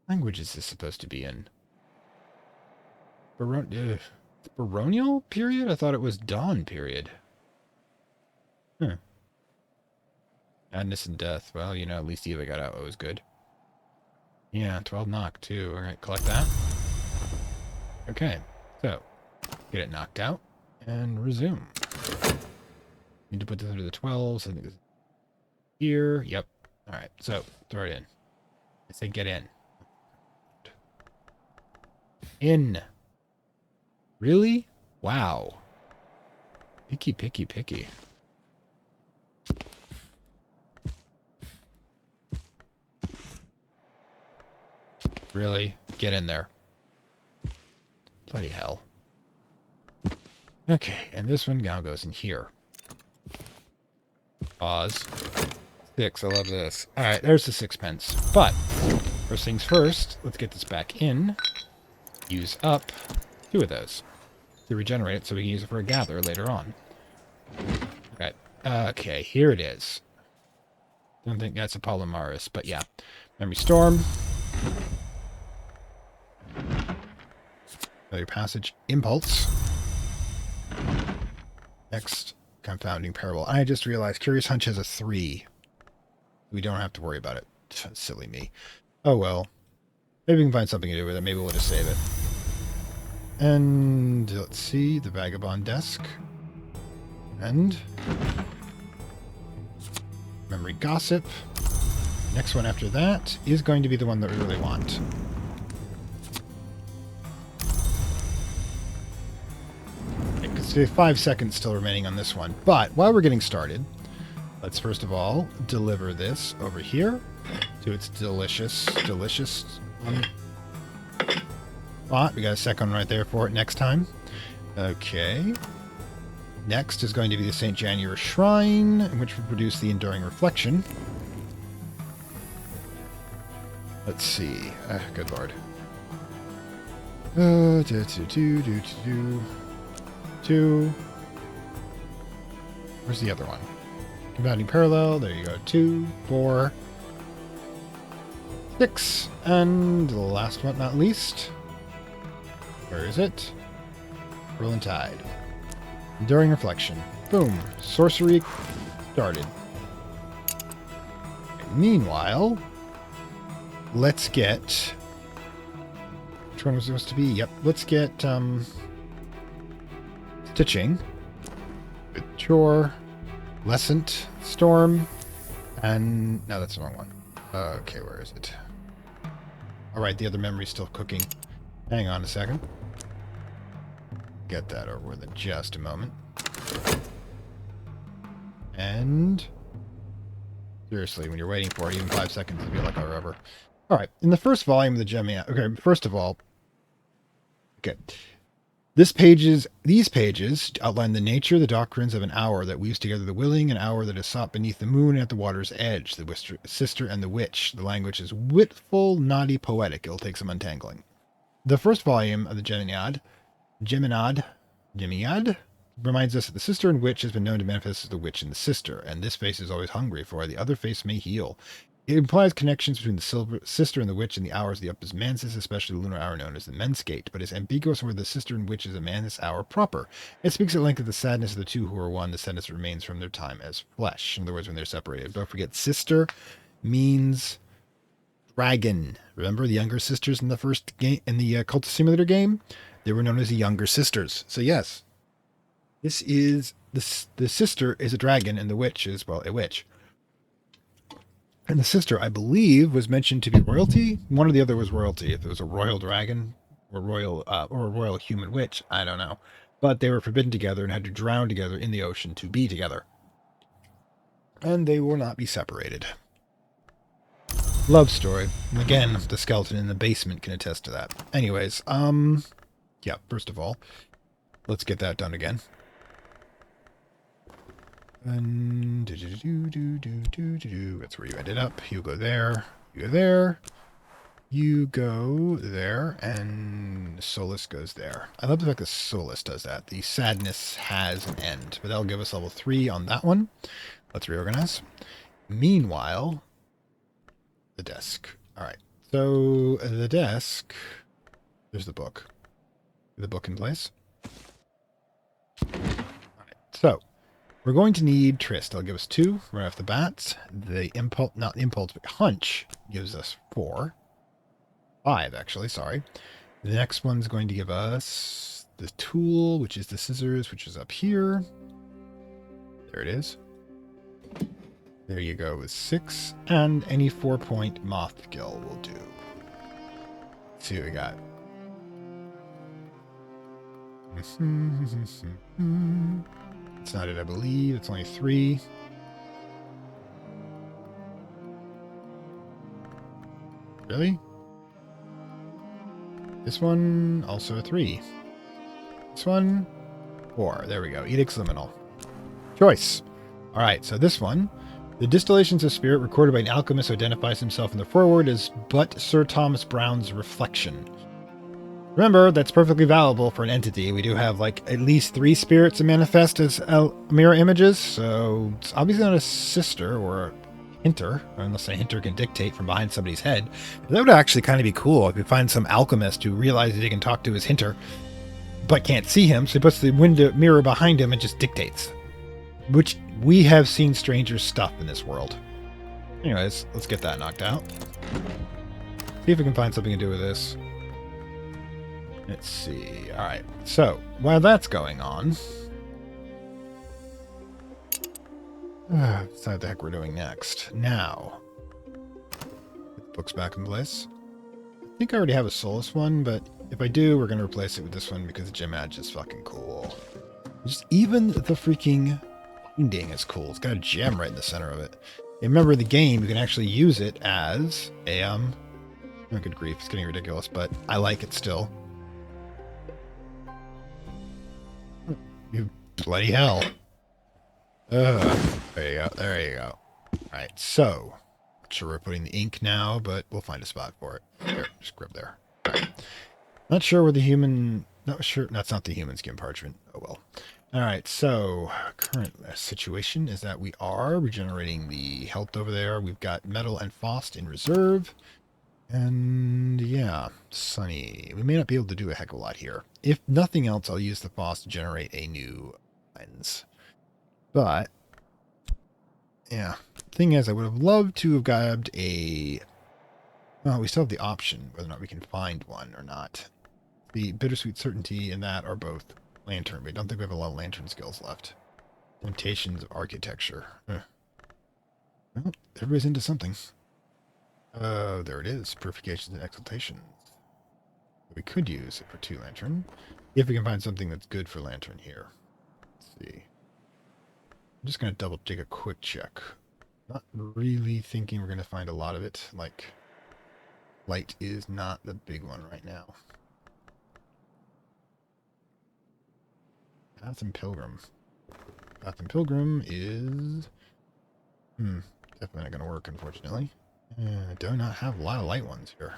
Language is this supposed to be in? Baronial period? I thought it was dawn period. Huh. Madness and death. Well, you know, at least Eva got out. It was good. Yeah, 12 knock, too. All right, collect that. Okay, so get it knocked out and resume. Need to put this under the 12s. I think this is here. Yep. All right, so throw it in. I say get in. In. Really? Wow. Picky, picky, picky. Really? Get in there. Bloody hell. Okay, and this one now goes in here. Pause. 6, I love this. Alright, there's the 6pence. But, first things first, let's get this back in. Use up 2 of those to regenerate it so we can use it for a gather later on. Okay, okay, here it is. Don't think that's a Polymaris, but yeah. Memory Storm. Another passage. Impulse. Next, Confounding Parable. I just realized Curious Hunch has a 3. We don't have to worry about it. Silly me. Oh well. Maybe we can find something to do with it. Maybe we'll just save it. And let's see. The Vagabond Desk. And Memory Gossip. Next one after that is going to be the one that we really want. So 5 seconds still remaining on this one. But while we're getting started, let's first of all deliver this over here to its delicious spot. We got a second one right there for it next time. Okay. Next is going to be the St. January Shrine, which will produce the Enduring Reflection. Let's see. Good lord. Two. Where's the other one? Compounding Parallel. There you go. 2, 4, 6. And the last but not least. Where is it? Whirling Tide. Enduring Reflection. Boom. Sorcery started. And meanwhile, let's get... Which one was it supposed to be? Yep. Let's get... Stitching, Chore, Lescent, Storm, and... No, that's the wrong one. Okay, where is it? Alright, the other memory's still cooking. Hang on a second. Get that over with in just a moment. And... Seriously, when you're waiting for it, even 5 seconds will feel like forever. Alright, in the first volume of the Gemini... Okay, first of all... Okay. These pages outline the nature, the doctrines of an hour that weaves together the willing, an hour that is sought beneath the moon and at the water's edge, the sister and the witch. The language is witful, naughty, poetic. It'll take some untangling. The first volume of the Geminad, reminds us that the sister and witch has been known to manifest as the witch and the sister, and this face is always hungry, for the other face may heal. It implies connections between the sister and the witch and the hours of the Opus Mantis, especially the lunar hour known as the Mensgate, but is ambiguous where the sister and witch is a Mantis hour proper. It speaks at length of the sadness of the two who are one, the sadness remains from their time as flesh. In other words, when they're separated. Don't forget, sister means dragon. Remember the younger sisters in the first game, in the Cultist Simulator game? They were known as the younger sisters. So yes, this is, the sister is a dragon and the witch is, well, a witch. And the sister, I believe, was mentioned to be royalty. One or the other was royalty. If it was a royal dragon or a royal human witch, I don't know. But they were forbidden together and had to drown together in the ocean to be together. And they will not be separated. Love story. Again, the skeleton in the basement can attest to that. Anyways, yeah, first of all, let's get that done again. And that's where you ended up. You go there. You go there. You go there. And Solus goes there. I love the fact that Solus does that. The sadness has an end. But that'll give us level 3 on that one. Let's reorganize. Meanwhile, the desk. Alright. So, the desk. There's the book. The book in place. Alright. So, we're going to need Trist. That'll give us 2 right off the bat. The impulse, not impulse, but hunch gives us 4. 5, actually, sorry. The next one's going to give us the tool, which is the scissors, which is up here. There it is. There you go with 6, and any 4-point moth skill will do. Let's see what we got. That's not it, I believe. It's only 3. Really? This one, also a 3. This one, 4. There we go. Edict's Liminal. Choice. Alright, so this one. The distillations of spirit recorded by an alchemist who identifies himself in the foreword as but Sir Thomas Browne's reflection. Remember, that's perfectly valuable for an entity. We do have, like, at least 3 spirits that manifest as mirror images, so it's obviously not a sister or a hinter, unless a hinter can dictate from behind somebody's head. That would actually kind of be cool if you find some alchemist who realizes he can talk to his hinter, but can't see him, so he puts the window mirror behind him and just dictates. Which we have seen stranger stuff in this world. Anyways, let's get that knocked out. See if we can find something to do with this. Let's see. Alright, so while that's going on, decide what the heck we're doing next. Now, put the books back in place. I think I already have a Solus one, but if I do, we're going to replace it with this one because the gem edge is fucking cool. Just even the freaking binding is cool. It's got a gem right in the center of it. And remember, the game, you can actually use it as a, oh, good grief, it's getting ridiculous, but I like it still. You bloody hell. There you go. There you go. Alright, so. Not sure we're putting the ink now, but we'll find a spot for it. There, just grab there. Alright. Not sure where the human... Not sure... That's not the human skin parchment. Oh well. Alright, so current situation is that we are regenerating the health over there. We've got metal and Faust in reserve. And yeah, sunny. We may not be able to do a heck of a lot here. If nothing else, I'll use the Faust to generate a new lens. But, yeah. Thing is, I would have loved to have grabbed a... Well, we still have the option whether or not we can find one or not. The bittersweet certainty and that are both lantern. We don't think we have a lot of lantern skills left. Limitations of architecture. Well, everybody's into something. Oh, there it is. Purifications and exaltations. We could use it for 2 lantern. If we can find something that's good for lantern here. Let's see. I'm just going to take a quick check. Not really thinking we're going to find a lot of it. Like, light is not the big one right now. Path and Pilgrim. Path and Pilgrim is... definitely not going to work, unfortunately. Do not have a lot of light ones here.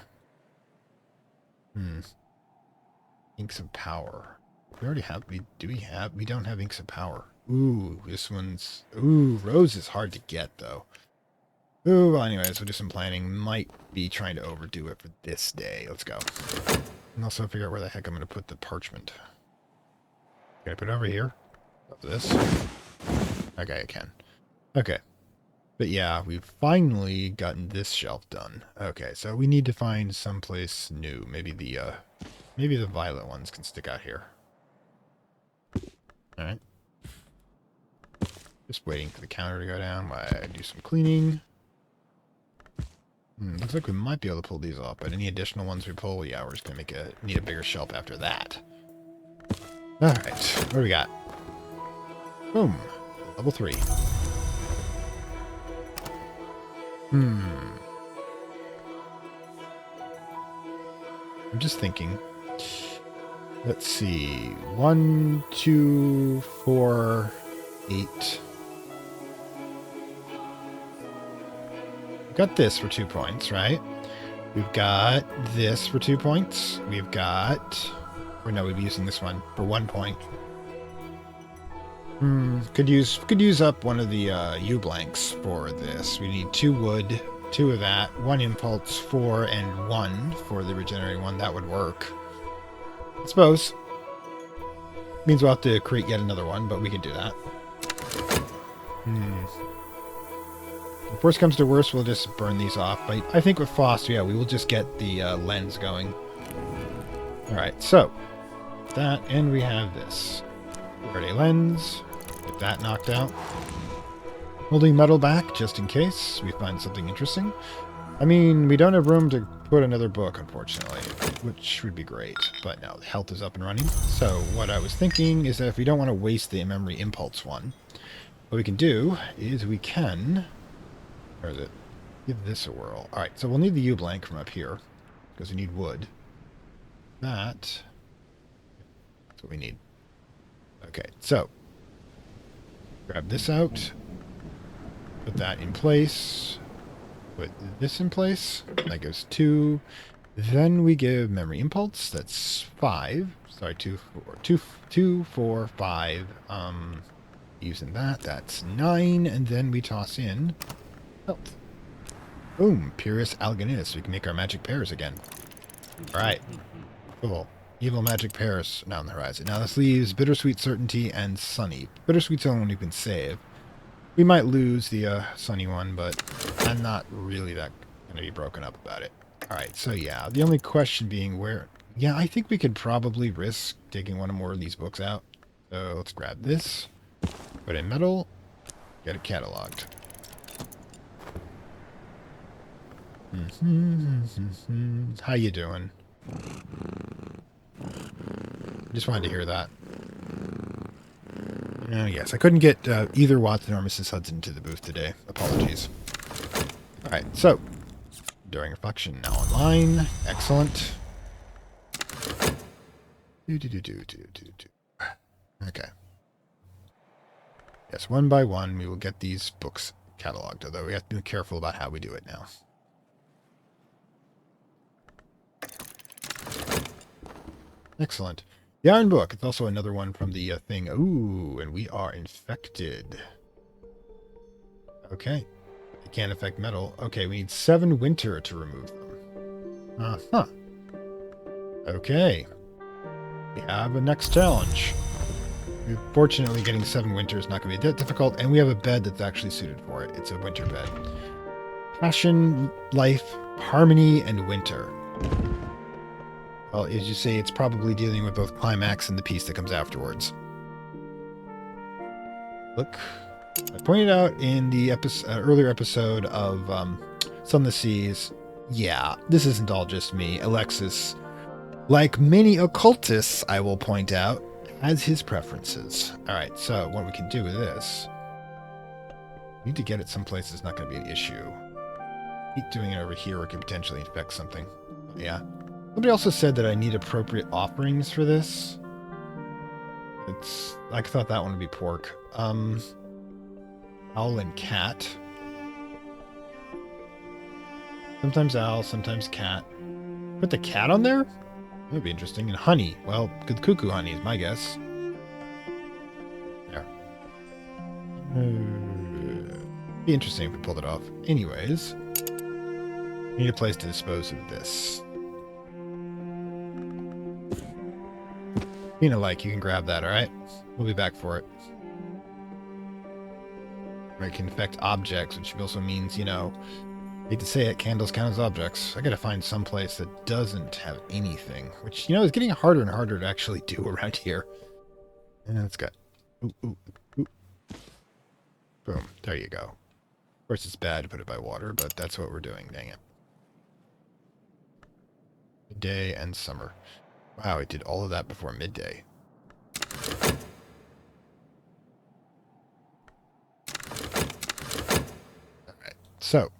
Inks of Power. We already have... We don't have Inks of Power. Ooh, this one's... Ooh, Rose is hard to get, though. Ooh, well, anyways, we'll do some planning. Might be trying to overdo it for this day. Let's go. And also figure out where the heck I'm going to put the parchment. Can I put it over here? After this? Okay, I can. Okay. But yeah, we've finally gotten this shelf done. Okay, so we need to find someplace new. Maybe the violet ones can stick out here. Alright. Just waiting for the counter to go down while I do some cleaning. Looks like we might be able to pull these off, but any additional ones we pull, yeah, we're just going to need a bigger shelf after that. Alright, what do we got? Boom. Level 3. I'm just thinking. Let's see. 1, 2, 4, 8. We've got this for 2 points, right? We've got this for 2 points. We've got... Or no, we'd be using this one for 1 point. Could use up one of the U-blanks for this. We need 2 wood, 2 of that, 1 impulse, 4, and 1 for the regenerating one. That would work. I suppose. Means we'll have to create yet another one, but we can do that. If worst comes to worst, we'll just burn these off. But I think with Faust, yeah, we will just get the lens going. Alright, so that, and we have this. We've got a lens. Get that knocked out. holding metal back just in case we find something interesting. I mean, we don't have room to put another book, unfortunately, which would be great. But no, the health is up and running. So what I was thinking is that if we don't want to waste the memory impulse one, what we can do is we can... Where is it? Give this a whirl. All right, so we'll need the U-blank from up here because we need wood. That's what we need. Okay, so grab this out, put that in place, put this in place. That goes 2. Then we give memory impulse. That's 5. Sorry, 2, 4, 5. Using that, that's 9, and then we toss in health. Boom, Purus Algonitis. We can make our magic pears again. All right, cool. Evil magic pears now on the horizon. Now this leaves Bittersweet Certainty and Sunny. Bittersweet's the only one we can save. We might lose the Sunny one, but I'm not really that going to be broken up about it. All right, so yeah, the only question being where... Yeah, I think we could probably risk taking one or more of these books out. So let's grab this, put in metal, get it cataloged. How you doing? Just wanted to hear that. Oh, yes. I couldn't get either Watson or Mrs. Hudson to the booth today. Apologies. All right, so during reflection now online. Excellent. Okay. Yes, one by one we will get these books cataloged, although we have to be careful about how we do it now. Excellent. The Iron Book. It's also another one from the thing. Ooh, and we are infected. Okay. It can't affect metal. Okay, we need 7 winter to remove them. Uh-huh. Okay. We have a next challenge. Fortunately, getting 7 winter is not going to be that difficult, and we have a bed that's actually suited for it. It's a winter bed. Passion, life, harmony, and winter. Well, as you say, it's probably dealing with both climax and the piece that comes afterwards. Look, I pointed out in the earlier episode of Sun of the Seas, yeah, this isn't all just me. Alexis, like many occultists, I will point out, has his preferences. All right, so what we can do with this, we need to get it someplace that's not going to be an issue. Keep doing it over here, or it could potentially infect something. Yeah. Somebody also said that I need appropriate offerings for this. I thought that one would be pork. Owl and cat. Sometimes owl, sometimes cat. Put the cat on there? That would be interesting. And honey. Well, good cuckoo honey is my guess. There. Be interesting if we pulled it off. Anyways. Need a place to dispose of this. You can grab that, alright? We'll be back for it. It can affect objects, which also means, hate to say it, candles count as objects. I gotta find some place that doesn't have anything, which, is getting harder and harder to actually do around here. And it's got... Ooh. Boom. There you go. Of course, it's bad to put it by water, but that's what we're doing, dang it. Midday and summer. Wow, it did all of that before midday. Alright, so.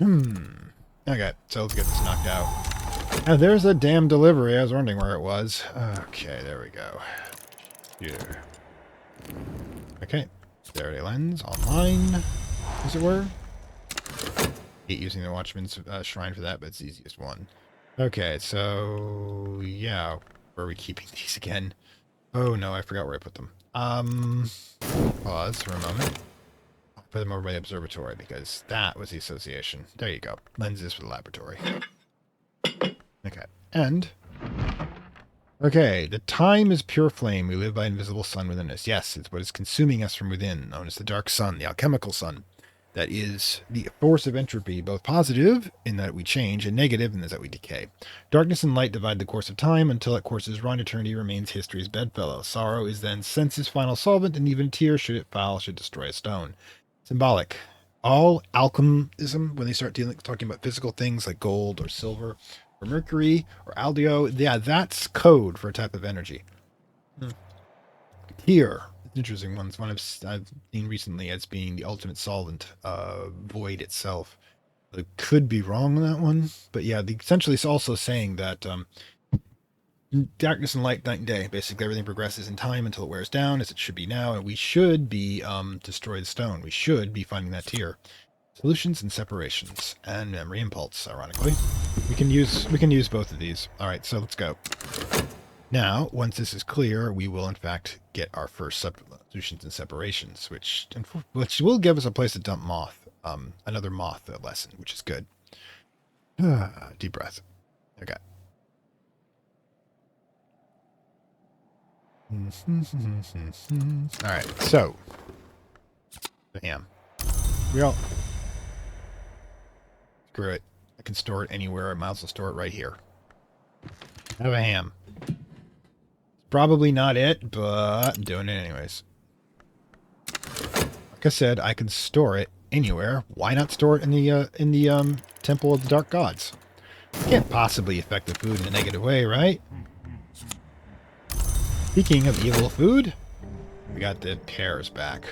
Okay, so let's get this knocked out. Now, there's a damn delivery. I was wondering where it was. Okay, there we go. Here. Okay, clarity lens online, as it were. Hate using the Watchman's shrine for that, but it's the easiest one. Okay, so yeah, where are we keeping these again? Oh no, I forgot where I put them. Pause for a moment. I'll put them over by the observatory because that was the association. There you go. Lenses for the laboratory. Okay, and okay, the time is pure flame. We live by invisible sun within us. Yes, it's what is consuming us from within, known as the dark sun, the alchemical sun. That is the force of entropy, both positive in that we change and negative in that we decay. Darkness and light divide the course of time until that course is run. Eternity remains history's bedfellow. Sorrow is then sense's final solvent, and even tears, should it foul, should destroy a stone. Symbolic. All alchemism, when they start talking about physical things like gold or silver or mercury or aldio, yeah, that's code for a type of energy. Here, it's interesting one. It's one I've seen recently as being the ultimate solvent, void itself. I could be wrong on that one, but yeah, essentially it's also saying that darkness and light, night and day. Basically, everything progresses in time until it wears down, as it should be now, and we should be destroy the stone. We should be finding that tier. Solutions and separations, and memory impulse. Ironically, we can use both of these. All right, so let's go. Now, once this is clear, we will in fact get our first solutions and separations, which will give us a place to dump moth. Another moth lesson, which is good. Deep breath. Okay. All right, so bam. Screw it. I can store it anywhere. I might as well store it right here. Have a ham. Probably not it, but I'm doing it anyways. Like I said, I can store it anywhere. Why not store it in the Temple of the Dark Gods? Can't possibly affect the food in a negative way, right? Speaking of evil food, we got the pears back.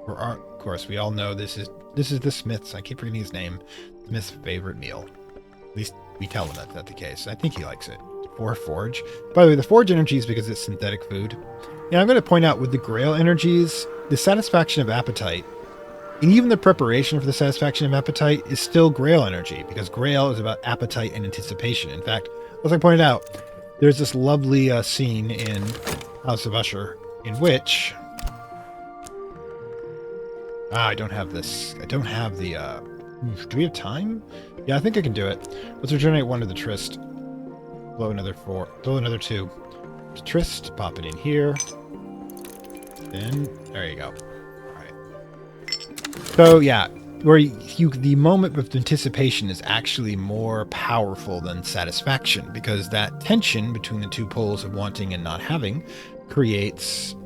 Of course, we all know this is the Smith's. I keep forgetting his name. Smith's favorite meal. At least we tell him that's not the case. I think he likes it. Or forge. By the way, the forge energy is because it's synthetic food. Yeah, I'm going to point out with the Grail energies, the satisfaction of appetite, and even the preparation for the satisfaction of appetite is still Grail energy, because Grail is about appetite and anticipation. In fact, as I pointed out, there's this lovely scene in House of Usher in which I don't have this. I don't have the. Do we have time? Yeah, I think I can do it. Let's regenerate one to the Tryst. Blow another 4. Blow another 2. Tryst. Pop it in here. Then there you go. All right. So yeah, where the moment of anticipation is actually more powerful than satisfaction, because that tension between the two poles of wanting and not having creates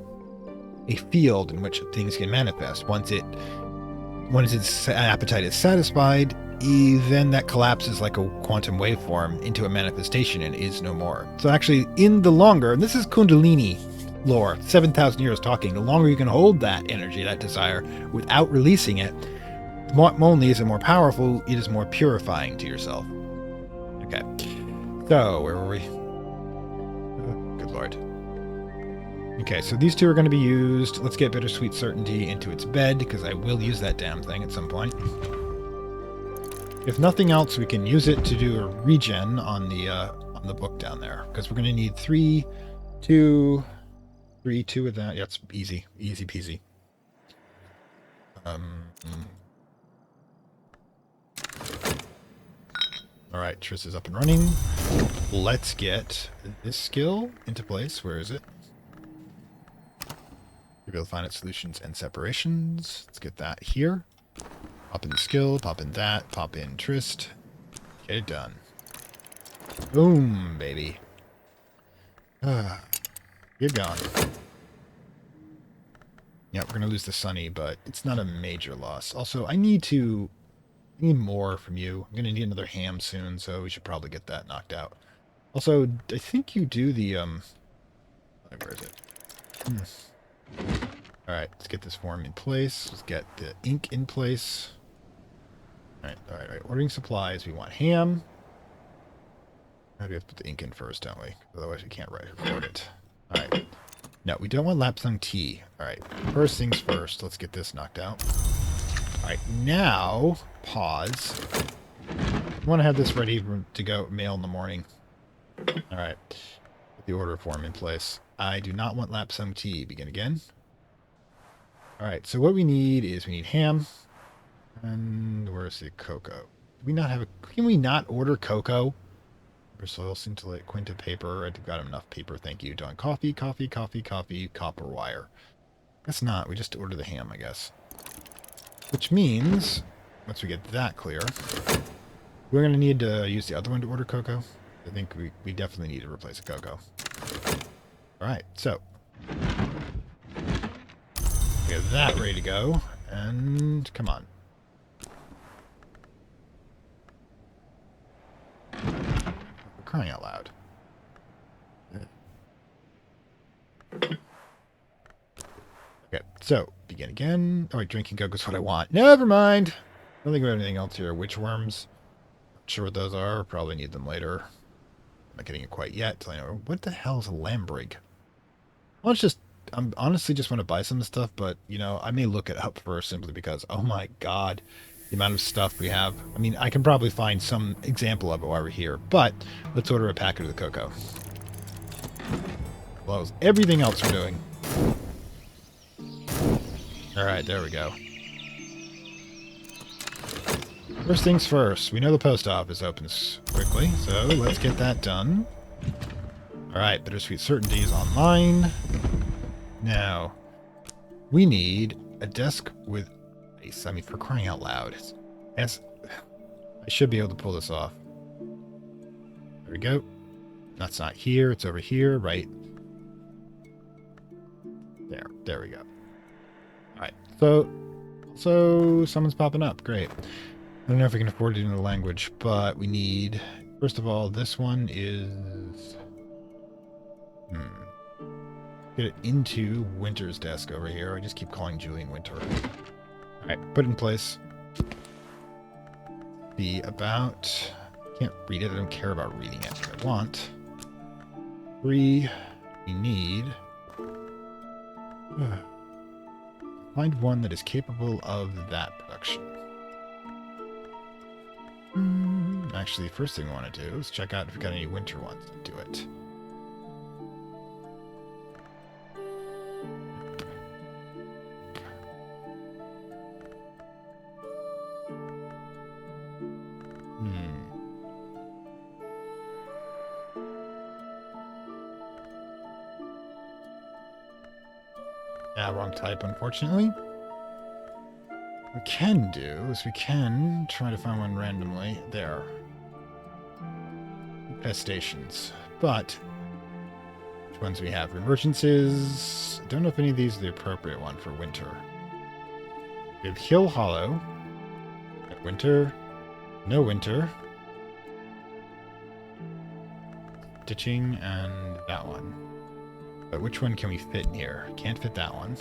a field in which things can manifest. Once its appetite is satisfied, then that collapses like a quantum waveform into a manifestation and is no more. So actually, in the longer, and this is Kundalini lore, 7,000 years talking, the longer you can hold that energy, that desire, without releasing it, not only is it more powerful, it is more purifying to yourself. Okay. So, where were we? Oh, good lord. Okay, so these two are going to be used. Let's get Bittersweet Certainty into its bed, because I will use that damn thing at some point. If nothing else, we can use it to do a regen on the book down there, because we're going to need 3, 2 of that. Yeah, it's easy peasy. All right, Triss is up and running. Let's get this skill into place. Where is it? You'll be able to find its solutions and separations. Let's get that here. Pop in the skill, pop in that, pop in Tryst. Get it done. Boom, baby. You're gone. Yeah, we're going to lose the Sunny, but it's not a major loss. Also, I need more from you. I'm going to need another ham soon, so we should probably get that knocked out. Also, I think you do the, where is it? Alright, let's get this form in place. Let's get the ink in place. Alright. Ordering supplies. We want ham. We have to put the ink in first, don't we? Otherwise we can't record it. Alright. No, we don't want Lapsang tea. Alright, first things first. Let's get this knocked out. Alright, now, pause. I want to have this ready to go mail in the morning. Alright. Put the order form in place. I do not want Lapsang tea. Begin again. Alright, so what we need is we need ham. And where's the cocoa? Do we not have a... Can we not order cocoa? Soil, scintillate, quinta paper. I've got enough paper, thank you. Done. Coffee, copper wire. Guess not. We just order the ham, I guess. Which means, once we get that clear, we're going to need to use the other one to order cocoa. I think we definitely need to replace a cocoa. Alright, so we have that ready to go. and come on. For crying out loud. Okay, so begin again. Oh wait, drinking Coke is what I want. Never mind. I don't think we have anything else here. Witch worms. Not sure what those are. Probably need them later. I'm not getting it quite yet. I know. What the hell is a lambrig? Well, it's just, I'm honestly just want to buy some stuff, but you know, I may look it up first simply because, oh my god, the amount of stuff we have. I mean, I can probably find some example of it while we're here, but let's order a packet of the cocoa. Blows everything else we're doing. Alright, there we go. First things first, we know the post office opens quickly, so let's get that done. Alright, Bittersweet Certainty is online. Now, we need a desk with ice. I mean, for crying out loud. Yes, I should be able to pull this off. There we go. That's not here, it's over here, right? There we go. Alright, so someone's popping up. Great. I don't know if we can afford it in the language, but we need, first of all, this one is... Get it into Winter's desk over here. I just keep calling Julian Winter. Alright, put it in place. Be about... Can't read it, I don't care about reading it. I want... 3... We need... Find one that is capable of that production. Actually, the first thing we want to do is check out if we've got any winter ones that do it. Wrong type, unfortunately. What we can do is we can try to find one randomly. There. Infestations. But which ones we have? Emergencies. I don't know if any of these are the appropriate one for winter. We have Hill Hollow. Winter. No winter. Ditching and that one. But which one can we fit in here? Can't fit that one.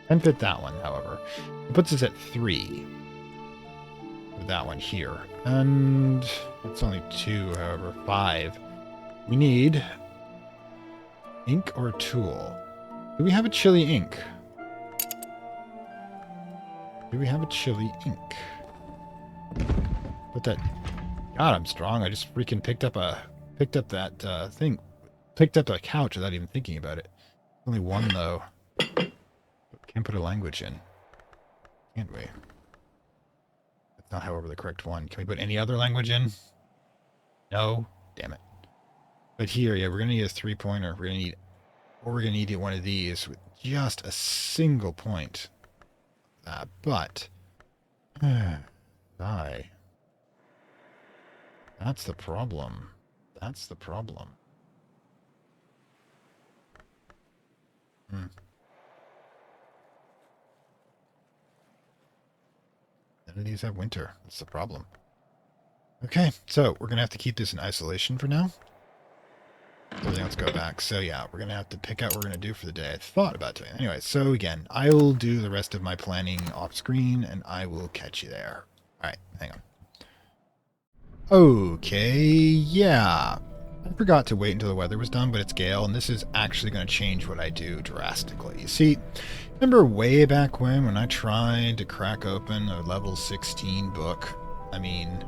Can fit that one, however. It puts us at 3. With that one here. And it's only 2, however. 5. We need ink or a tool. Do we have a chili ink? Do we have a chili ink? Put that... God, I'm strong. I just freaking picked up that thing. Picked up a couch without even thinking about it. Only one, though. Can't put a language in. Can't we? That's not, however, the correct one. Can we put any other language in? No? Damn it. But here, yeah, we're going to need a 3-pointer. We're going to need one of these with just a single point. But... die. That's the problem. That's the problem. None of these have winter. That's the problem. Okay, so we're going to have to keep this in isolation for now. Everything else go back. So yeah, we're going to have to pick out what we're going to do for the day. I thought about doing it. Anyway, so again, I'll do the rest of my planning off screen and I will catch you there. Alright, hang on. Okay, yeah. I forgot to wait until the weather was done, but it's Gale, and this is actually going to change what I do drastically. You see, remember way back when I tried to crack open a level 16 book? I mean,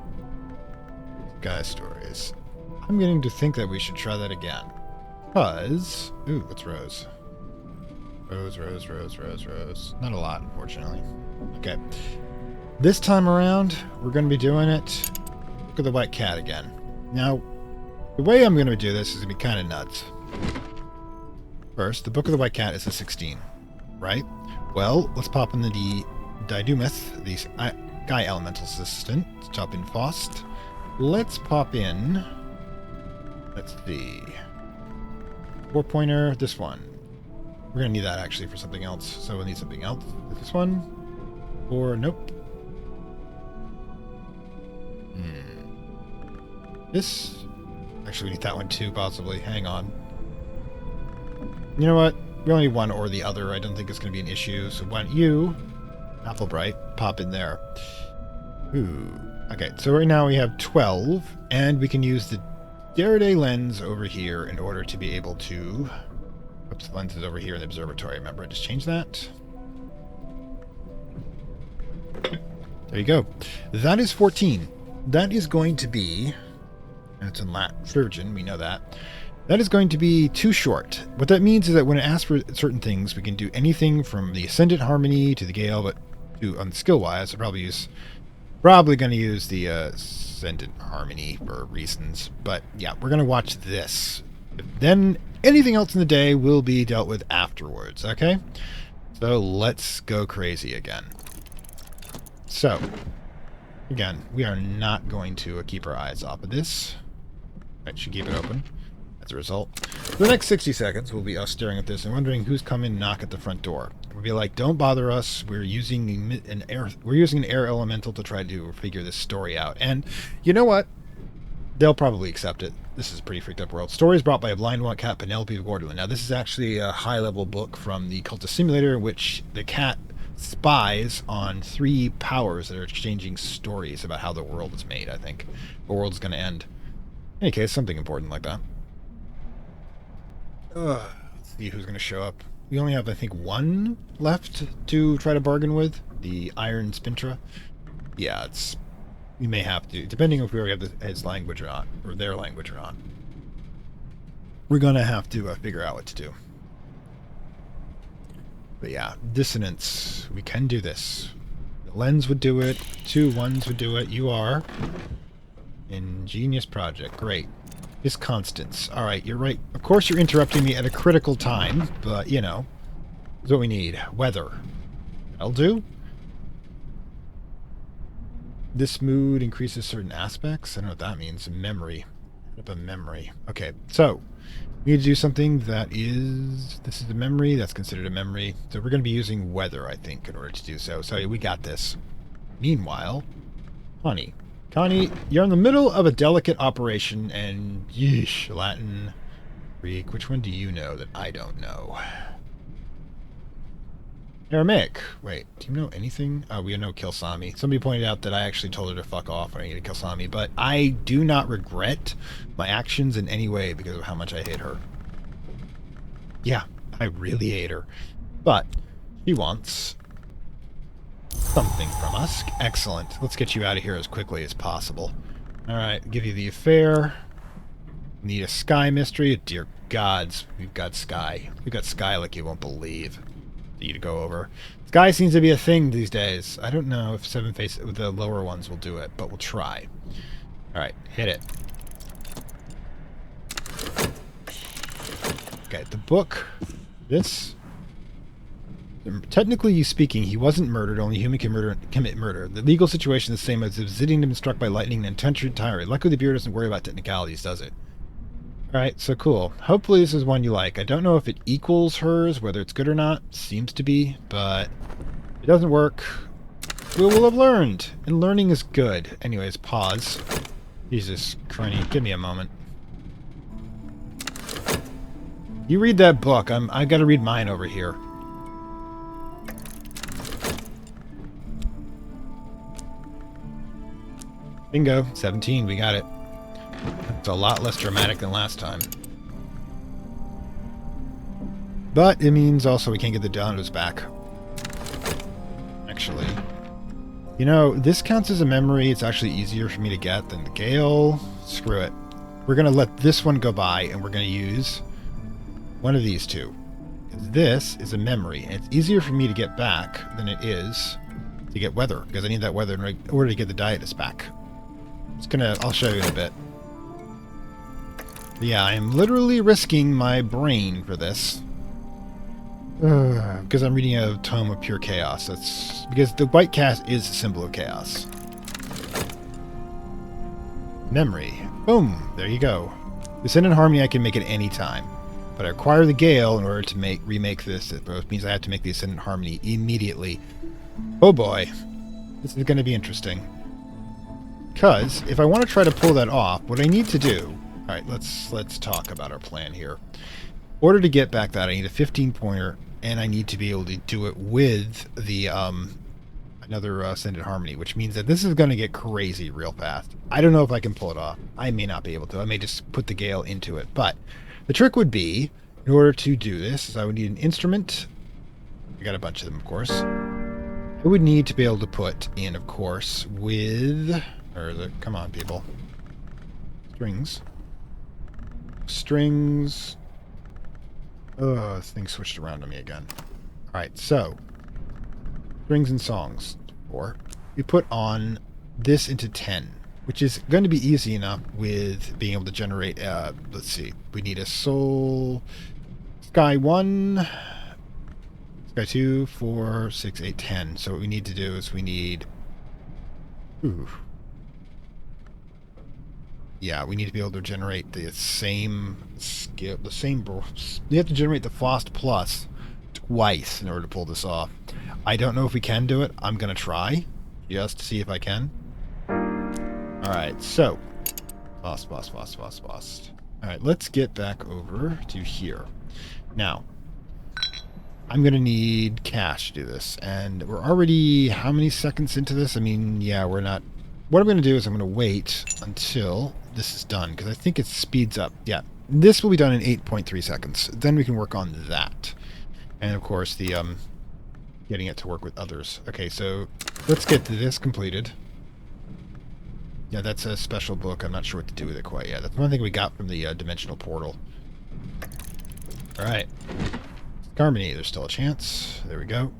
guys' stories. I'm getting to think that we should try that again. Because... Ooh, what's Rose? Rose. Not a lot, unfortunately. Okay. This time around, we're going to be doing it... Look at the White Cat again. Now, the way I'm going to do this is going to be kind of nuts. First, the Book of the White Cat is a 16, right? Well, let's pop in the Didumeth, the Guy Elemental's assistant. Let's pop in Faust. Let's pop in... Let's see... 4-pointer, this one. We're going to need that actually for something else. So we'll need something else. This one? Or nope. This? Actually, we need that one too, possibly. Hang on. You know what? We only need one or the other. I don't think it's going to be an issue. So why don't you, Applebright, pop in there. Ooh. Okay, so right now we have 12, and we can use the derived lens over here in order to be able to... Oops, the lens is over here in the observatory. Remember, I just changed that. There you go. That is 14. That is going to be... And it's in Latin, we know that. That is going to be too short. What that means is that when it asks for certain things, we can do anything from the Ascendant Harmony to the Gale, but on skill-wise, I'll probably going to use the Ascendant Harmony for reasons. But yeah, we're going to watch this. Then anything else in the day will be dealt with afterwards, okay? So let's go crazy again. So, again, we are not going to keep our eyes off of this. I should keep it open. As a result, for the next 60 seconds, will be us staring at this and wondering who's come in and knock at the front door. We'll be like, "Don't bother us. We're using an air elemental to try to figure this story out." And you know what? They'll probably accept it. This is a pretty freaked up world. Stories brought by a blind white cat, Penelope of Gorderland. Now, this is actually a high-level book from the Cultist Simulator in which the cat spies on 3 powers that are exchanging stories about how the world is made, I think. The world's going to end. In any case, something important like that. Let's see who's going to show up. We only have, I think, 1 left to try to bargain with. The Iron Spintra. Yeah, it's... We may have to, depending if we already have his language or not, or their language or not. We're going to have to figure out what to do. But yeah, dissonance. We can do this. The lens would do it. 2 1s would do it. You are. Ingenious project. Great. Disconstance. Alright, you're right. Of course you're interrupting me at a critical time, but, you know, that's what we need. Weather. That'll do. This mood increases certain aspects. I don't know what that means. Memory. Up a memory. Okay, so we need to do something that is... This is a memory. That's considered a memory. So we're going to be using weather, I think, in order to do so. So we got this. Meanwhile, Connie, you're in the middle of a delicate operation, and yeesh, Latin, Greek. Which one do you know that I don't know? Aramaic. Wait, do you know anything? Oh, we know Kilsami. Somebody pointed out that I actually told her to fuck off when I needed Kilsami, but I do not regret my actions in any way because of how much I hate her. Yeah, I really hate her. But she wants something from us. Excellent. Let's get you out of here as quickly as possible. Alright, give you the affair. Need a sky mystery. Dear gods, we've got sky. We've got sky like you won't believe. For you to go over. Sky seems to be a thing these days. I don't know if 7 face with the lower ones will do it, but we'll try. Alright, hit it. Okay, the book. This. Technically speaking, he wasn't murdered. Only a human can commit murder. The legal situation is the same as if Zidane had been struck by lightning and intentionally tired. Luckily, the bureau doesn't worry about technicalities, does it? Alright, so cool. Hopefully this is one you like. I don't know if it equals hers, whether it's good or not. Seems to be, but if it doesn't work, we will have learned. And learning is good. Anyways, pause. Jesus, Crony, give me a moment. You read that book. I've got to read mine over here. Bingo. 17. We got it. It's a lot less dramatic than last time. But it means also we can't get the downloads back. Actually. You know, this counts as a memory. It's actually easier for me to get than the Gale. Screw it. We're going to let this one go by, and we're going to use one of these two. This is a memory, and it's easier for me to get back than it is to get weather, because I need that weather in order to get the Diatus back. I'll show you in a bit. But yeah, I am literally risking my brain for this. Because I'm reading a tome of pure chaos. That's because the white cat is a symbol of chaos. Memory. Boom! There you go. Ascendant Harmony I can make at any time. but I require the Gale in order to remake this. It both means I have to make the Ascendant Harmony immediately. Oh boy, this is going to be interesting. Because if I want to try to pull that off, what I need to do... Alright, let's talk about our plan here. In order to get back that, I need a 15-pointer, and I need to be able to do it with the another Ascendant Harmony, which means that this is going to get crazy real fast. I don't know if I can pull it off. I may not be able to. I may just put the Gale into it. But the trick would be, in order to do this, is I would need an instrument. I got a bunch of them, of course. I would need to be able to put in, of course, with... come on, people. Strings. Strings. Oh, this thing switched around on me again. Alright, so... strings and songs. Or we put on this into 10, which is going to be easy enough with being able to generate, let's see, we need a soul, sky 1, sky 2, 4, 6, 8, 10. So what we need to do is we need, yeah, we need to be able to generate the same skill, you have to generate the Fost Plus twice in order to pull this off. I don't know if we can do it. I'm going to try, just to see if I can. Alright, so. Fost. Alright, let's get back over to here. Now, I'm going to need cash to do this. And we're already, how many seconds into this? I mean, yeah, we're not... What I'm going to do is I'm going to wait until this is done, because I think it speeds up. Yeah, this will be done in 8.3 seconds. Then we can work on that. And, of course, the... getting it to work with others. Okay, so let's get this completed. Yeah, that's a special book. I'm not sure what to do with it quite yet. That's one thing we got from the dimensional portal. Alright. Harmony, there's still a chance. There we go.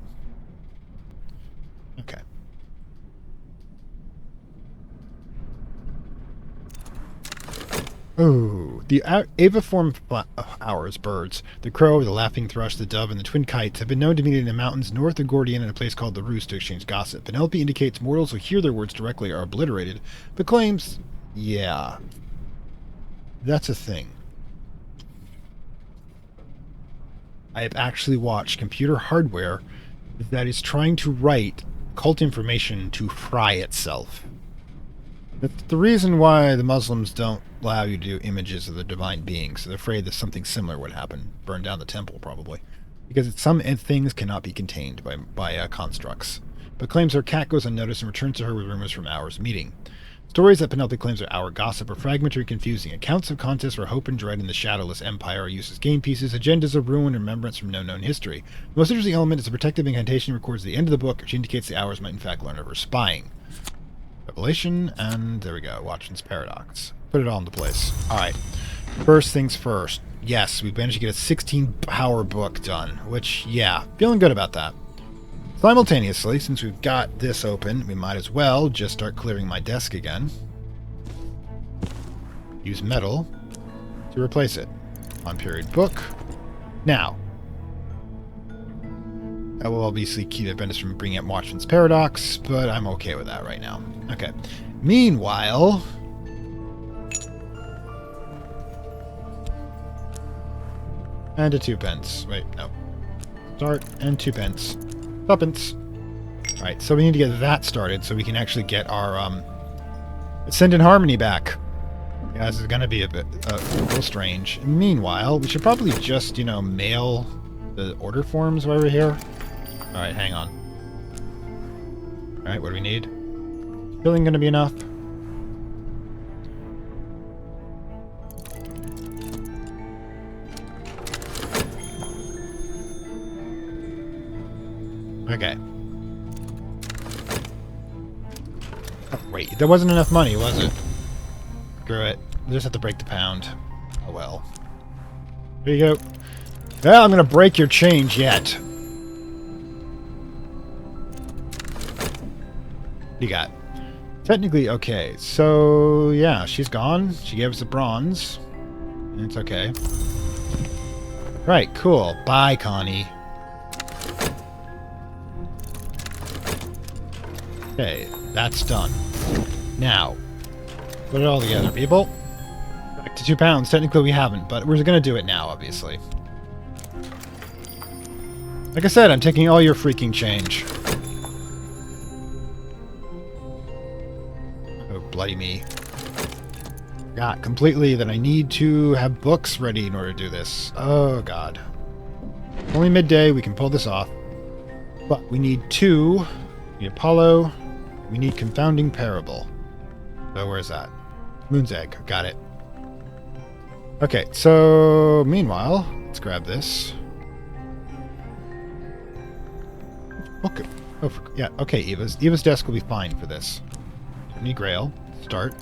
Okay. Oh, the aviform flowers, birds, the crow, the laughing thrush, the dove, and the twin kites have been known to meet in the mountains north of Gordian in a place called the Roost to exchange gossip. Penelope indicates mortals who hear their words directly are obliterated, but claims, yeah, that's a thing. I have actually watched computer hardware that is trying to write cult information to fry itself. That's the reason why the Muslims don't allow you to do images of the divine beings. They're afraid that something similar would happen. Burn down the temple, probably. Because some things cannot be contained by constructs. But claims her cat goes unnoticed and returns to her with rumors from Hour's meeting. Stories that Penelope claims are Hour gossip are fragmentary and confusing. Accounts of contests where hope and dread in the shadowless empire are used as game pieces. Agendas of ruin and remembrance from no known history. The most interesting element is a protective incantation records at the end of the book, which indicates the Hours might in fact learn of her spying. Revelation, and there we go, Watchman's Paradox. Put it all into place. Alright, first things first. Yes, we managed to get a 16-power book done, which, yeah, feeling good about that. Simultaneously, since we've got this open, we might as well just start clearing my desk again. Use metal to replace it. On-period book. Now, that will obviously keep Bendis from bringing up Watchman's Paradox, but I'm okay with that right now. Okay. Meanwhile... and a 2 pence. Wait, no. Start and 2 pence. Tuppence. Alright, so we need to get that started so we can actually get our Ascendant Harmony back. Yeah, this is going to be a little strange. Meanwhile, we should probably just, mail the order forms while we're here. Alright, hang on. Alright, what do we need? Filling going to be enough? Okay. Oh, wait, there wasn't enough money, was it? Screw it. We just have to break the pound. Oh well. There you go. Well, I'm going to break your change yet. What do you got? Technically, okay. So, yeah, she's gone. She gave us a bronze. It's okay. Right, cool. Bye, Connie. Okay, that's done. Now, put it all together, people. Back to 2 pounds. Technically we haven't, but we're going to do it now, obviously. Like I said, I'm taking all your freaking change. Oh, bloody me. Forgot completely that I need to have books ready in order to do this. Oh, God. Only midday, we can pull this off. But we need 2. We need Apollo. We need Confounding Parable. So where's that? Moon's Egg. Got it. Okay, so meanwhile, let's grab this. Okay. Oh, yeah. Okay, Eva's desk will be fine for this. Need Grail. Start.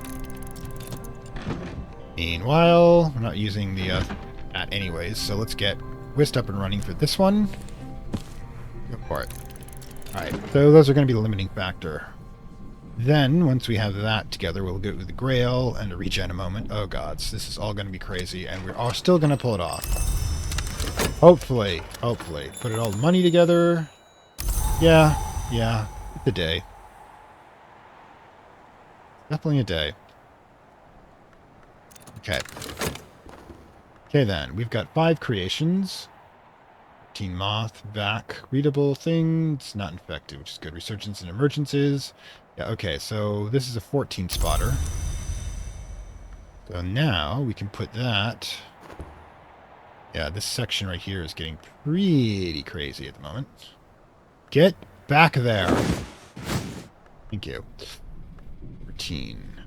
Meanwhile, we're not using the that anyways, so let's get Whist up and running for this one. Go for it. Alright, so those are going to be the limiting factor. Then, once we have that together, we'll go with the Grail and a regen a moment. Oh gods, this is all going to be crazy, and we're still going to pull it off. Hopefully. Hopefully. Put it all the money together. Yeah. It's a day. Definitely a day. Okay. Okay then, we've got 5 creations. 15 moth, vac, readable things, not infected, which is good. Resurgence and emergences. Yeah, okay, so this is a 14 spotter. So now we can put that. Yeah, this section right here is getting pretty crazy at the moment. Get back there. Thank you. 14.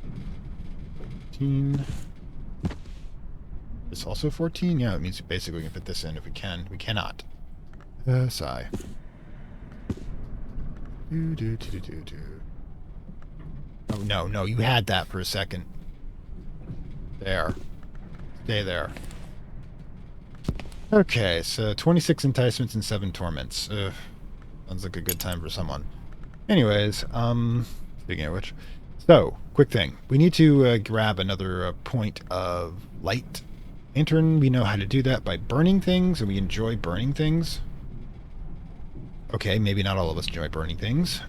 14. This also 14? Yeah, it means basically we can fit this in if we can. We cannot. Sigh. Oh, no, you had that for a second. There. Stay there. Okay, so 26 enticements and 7 torments. Sounds like a good time for someone. Anyways, speaking of which. So, quick thing. We need to grab another point of light. Lantern, we know how to do that by burning things, and we enjoy burning things. Okay, maybe not all of us enjoy burning things.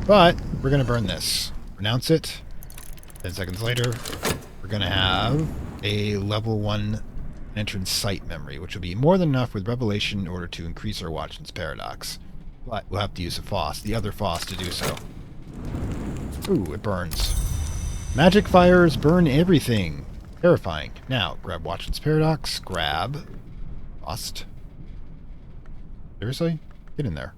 But, we're going to burn this. Renounce it. 10 seconds later, we're going to have a level 1 entrance sight memory, which will be more than enough with Revelation in order to increase our Watchman's Paradox. But we'll have to use a Foss, the other Foss, to do so. Ooh, it burns. Magic fires burn everything. Terrifying. Now, grab Watchman's Paradox, grab Lost. Seriously? Get in there.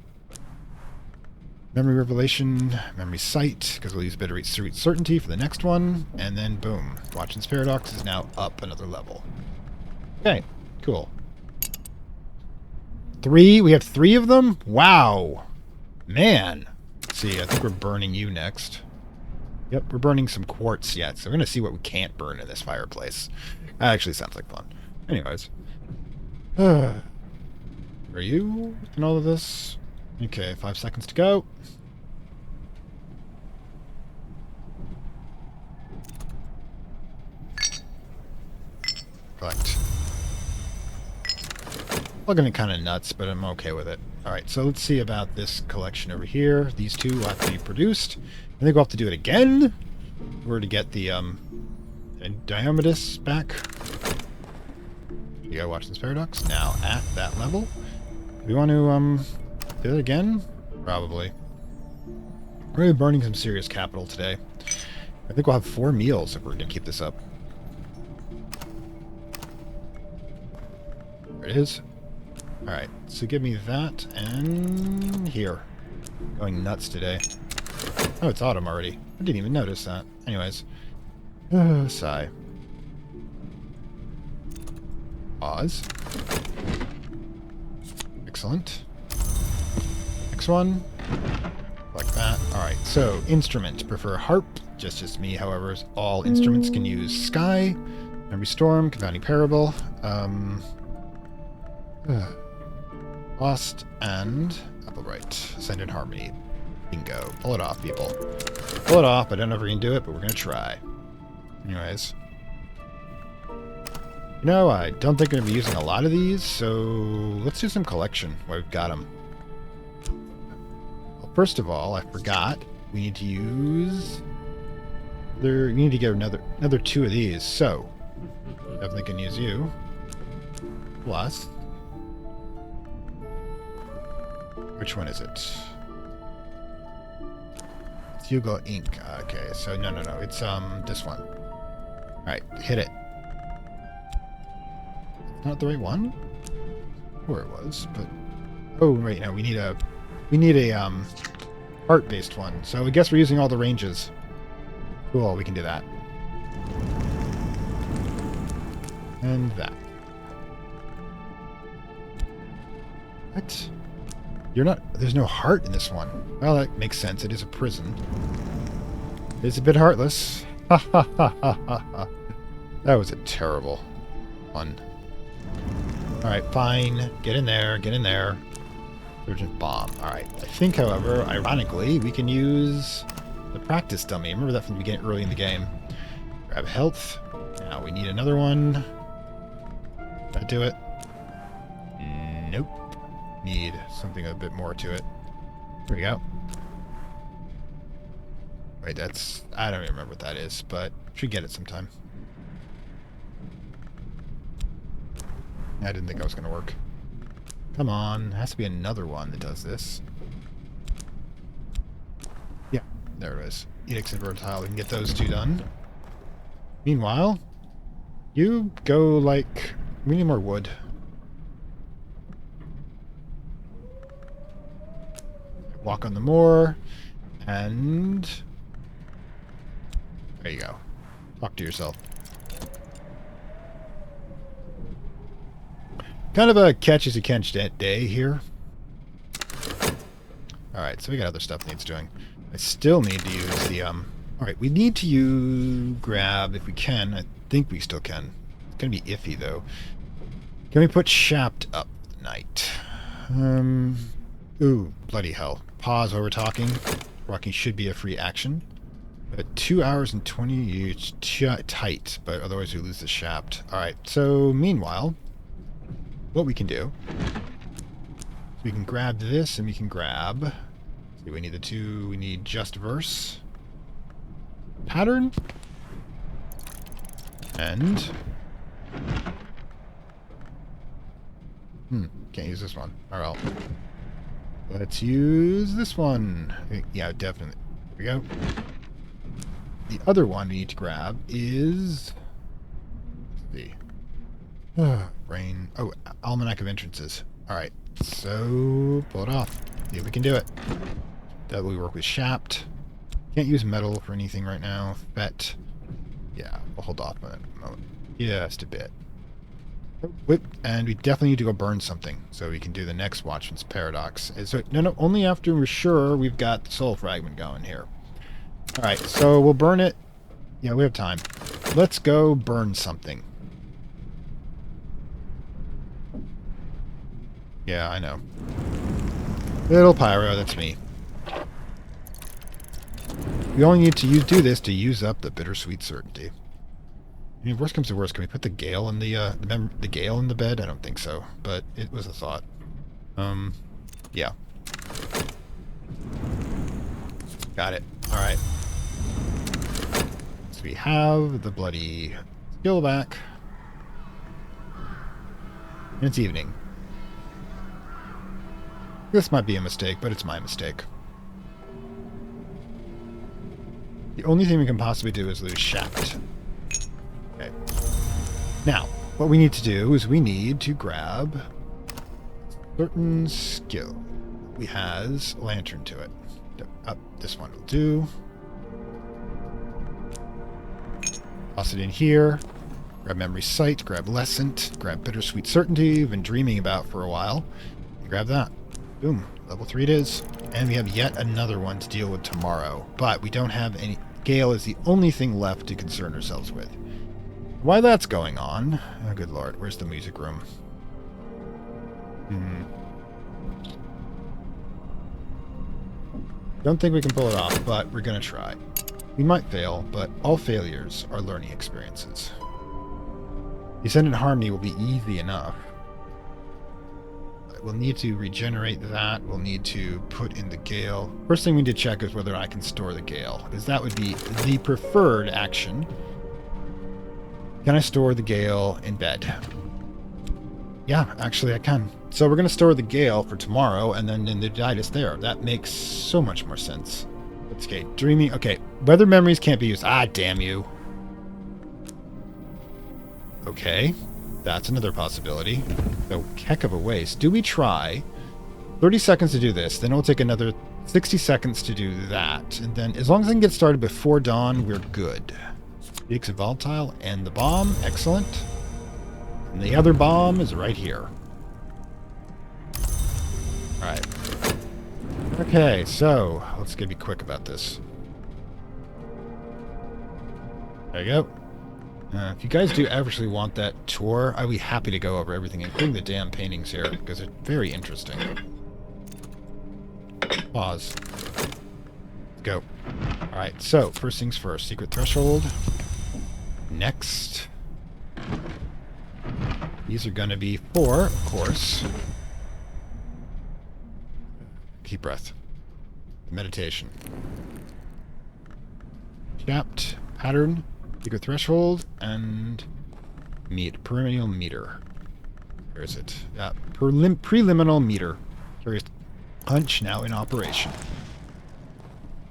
Memory Revelation, Memory Sight, because we'll use a bit of certainty for the next one, and then boom. Watchman's Paradox is now up another level. Okay, cool. 3? We have 3 of them? Wow. Man. Let's see, I think we're burning you next. Yep, we're burning some quartz yet, so we're going to see what we can't burn in this fireplace. That actually sounds like fun. Anyways. Are you in all of this? Okay, 5 seconds to go. Collect. Looking at kind of nuts, but I'm okay with it. Alright, so let's see about this collection over here. These 2 will have to be produced. I think we'll have to do it again. We're to get the Diomedes back. You gotta watch this paradox. Now at that level. Do we want to do it again? Probably. We're gonna be burning some serious capital today. I think we'll have 4 meals if we're gonna keep this up. There it is. Alright, so give me that and here. Going nuts today. Oh, it's autumn already. I didn't even notice that. Anyways. Sigh. Pause. Excellent. Next one. Like that. Alright, so instrument. Prefer harp. Just as me, however. All instruments can use sky. Memory storm. Confounding parable. Lost and Applebright. Ascended harmony. Bingo. Pull it off, people. Pull it off. I don't know if we can do it, but we're going to try. Anyways. You know, I don't think I'm going to be using a lot of these, so let's do some collection while we've got them. Well, first of all, I forgot. We need to use You need to get another 2 of these. So, definitely can use you. Plus, which one is it? It's Hugo Ink. Okay, so no. It's this one. All right, hit it. Not the right one. Where it was, but oh wait, no, we need a art-based one. So I guess we're using all the ranges. Cool, we can do that. And that. What? You're not... There's no heart in this one. Well, that makes sense. It is a prison. It's a bit heartless. Ha ha ha ha ha. That was a terrible one. Alright, fine. Get in there. Get in there. Urgent bomb. Alright. I think, however, ironically, we can use the practice dummy. Remember that from the beginning, early in the game. Grab health. Now we need another one. That do it? Nope. Need something a bit more to it. Here we go. Wait, that's... I don't even remember what that is, but should get it sometime. I didn't think I was going to work. Come on. There has to be another one that does this. Yeah, there it is. Edicts and Vertile. We can get those 2 done. Meanwhile, you go like... We need more wood. Walk on the moor. And... There you go. Talk to yourself. Kind of a catch-as-you-catch day here. Alright, so we got other stuff that needs doing. I still need to use the, Alright, we need to grab, if we can. I think we still can. It's gonna be iffy, though. Can we put Shapt up tonight? Ooh, bloody hell. Pause while we're talking. Walking should be a free action. But 2 hours and 20... It's tight, but otherwise we lose the Shapt. Alright, so meanwhile... What we can do, so we can grab this and we can grab, see, we need the 2, we need just verse, pattern, and, can't use this one, alright, let's use this one, yeah, definitely, here we go. The other one we need to grab is, let's see, brain. Oh, Almanac of Entrances. Alright, so pull it off. See if we can do it. That we work with Shapt. Can't use metal for anything right now. Bet. Yeah, we'll hold off on it a moment. Just a bit. Whip, and we definitely need to go burn something so we can do the next Watchman's Paradox. So, no, only after we're sure we've got the soul fragment going here. Alright, so we'll burn it. Yeah, we have time. Let's go burn something. Yeah, I know. Little Pyro, that's me. We only need to do this to use up the bittersweet certainty. I mean, worst comes to worst, can we put the Gale in the Gale in the bed? I don't think so, but it was a thought. Yeah. Got it. All right. So we have the bloody skill back. And it's evening. This might be a mistake, but it's my mistake. The only thing we can possibly do is lose Shapt. Okay. Now, what we need to do is we need to grab certain skill. We has lantern to it. Up, this one will do. Toss it in here. Grab memory sight, grab lessent, grab bittersweet certainty we've been dreaming about for a while. And grab that. Boom. Level 3 it is. And we have yet another one to deal with tomorrow. But we don't have any... Gale is the only thing left to concern ourselves with. While that's going on... Oh, good lord. Where's the music room? Don't think we can pull it off, but we're going to try. We might fail, but all failures are learning experiences. The Ascendant Harmony will be easy enough. we'll need to regenerate that. We'll need to put in the gale. First thing we need to check is whether I can store the gale, because that would be the preferred action. Can I store the gale in bed? Yeah, actually I can. So we're going to store the gale for tomorrow, and then in the night it's there. That makes so much more sense. Okay, dreaming. Okay, weather memories can't be used. Ah, damn you. Okay, that's another possibility. So, heck of a waste. Do we try 30 seconds to do this, then it'll take another 60 seconds to do that, and then as long as I can get started before dawn, we're good. Speaks of volatile and the bomb, excellent. And the other bomb is right here. Alright. Okay, so let's be quick about this. There you go. If you guys do actually want that tour, I'd be happy to go over everything, including the damn paintings here, because they're very interesting. Pause. Let's go. Alright, so, first things first. Secret threshold. Next. These are going to be for, of course... Deep breath. Meditation. Chapped. Pattern. Secret threshold. And... Perennial meter. Where is it? Preliminal meter. Curious punch now in operation.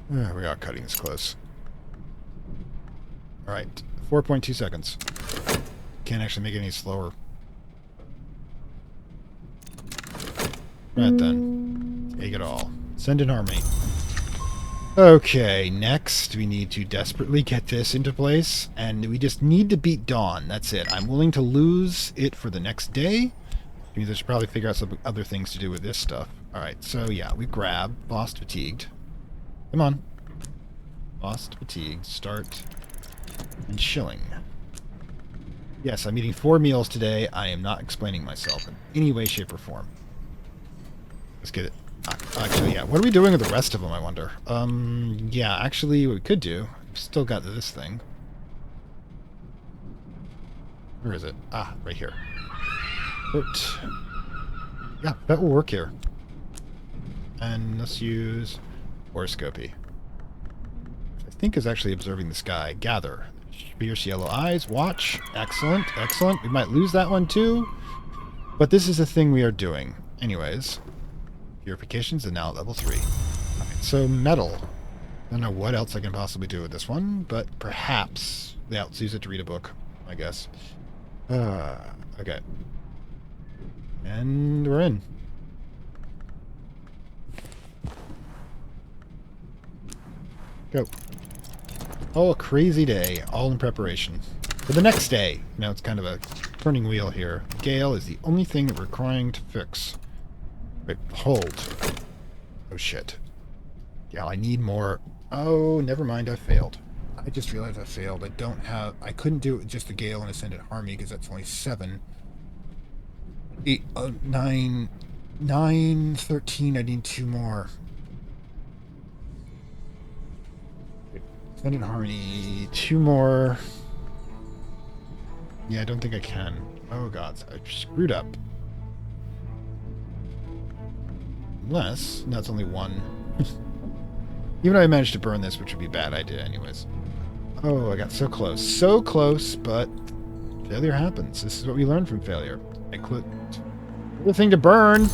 We are cutting this close. Alright. 4.2 seconds. Can't actually make it any slower. Right then. Take it all. Send an army. Okay, next we need to desperately get this into place, and we just need to beat dawn. That's it. I'm willing to lose it for the next day. I should probably figure out some other things to do with this stuff. Alright, so yeah, we grab Lost Fatigued. Come on. Lost Fatigued. Start. And chilling. Yes, I'm eating 4 meals today. I am not explaining myself in any way, shape, or form. Let's get it. Actually, yeah. What are we doing with the rest of them, I wonder? Yeah, actually, what we could do... We've still got this thing. Where is it? Ah, right here. But, yeah, that will work here. And let's use horoscopy. I think is actually observing the sky. Gather. Fierce yellow eyes. Watch. Excellent. Excellent. We might lose that one too. But this is the thing we are doing. Anyways. Purifications are now at level 3. Alright, so metal. I don't know what else I can possibly do with this one, but perhaps... Yeah, let's use it to read a book, I guess. Okay. And we're in. Go. Oh, a crazy day, all in preparation. For the next day. Now it's kind of a turning wheel here. Gale is the only thing that we're trying to fix. Wait, hold. Oh shit. Yeah, I need more. Oh, never mind, I failed. I just realized I failed. I couldn't do it with just the Gale and Ascendant Army because that's only 7. 8, 9, 13, I need 2 more. Ascendant Harmony, 2 more. Yeah, I don't think I can. Oh god, I screwed up. Unless, that's only 1. Even if I managed to burn this, which would be a bad idea anyways. Oh, I got so close. So close, but failure happens. This is what we learn from failure. I clicked the thing to burn.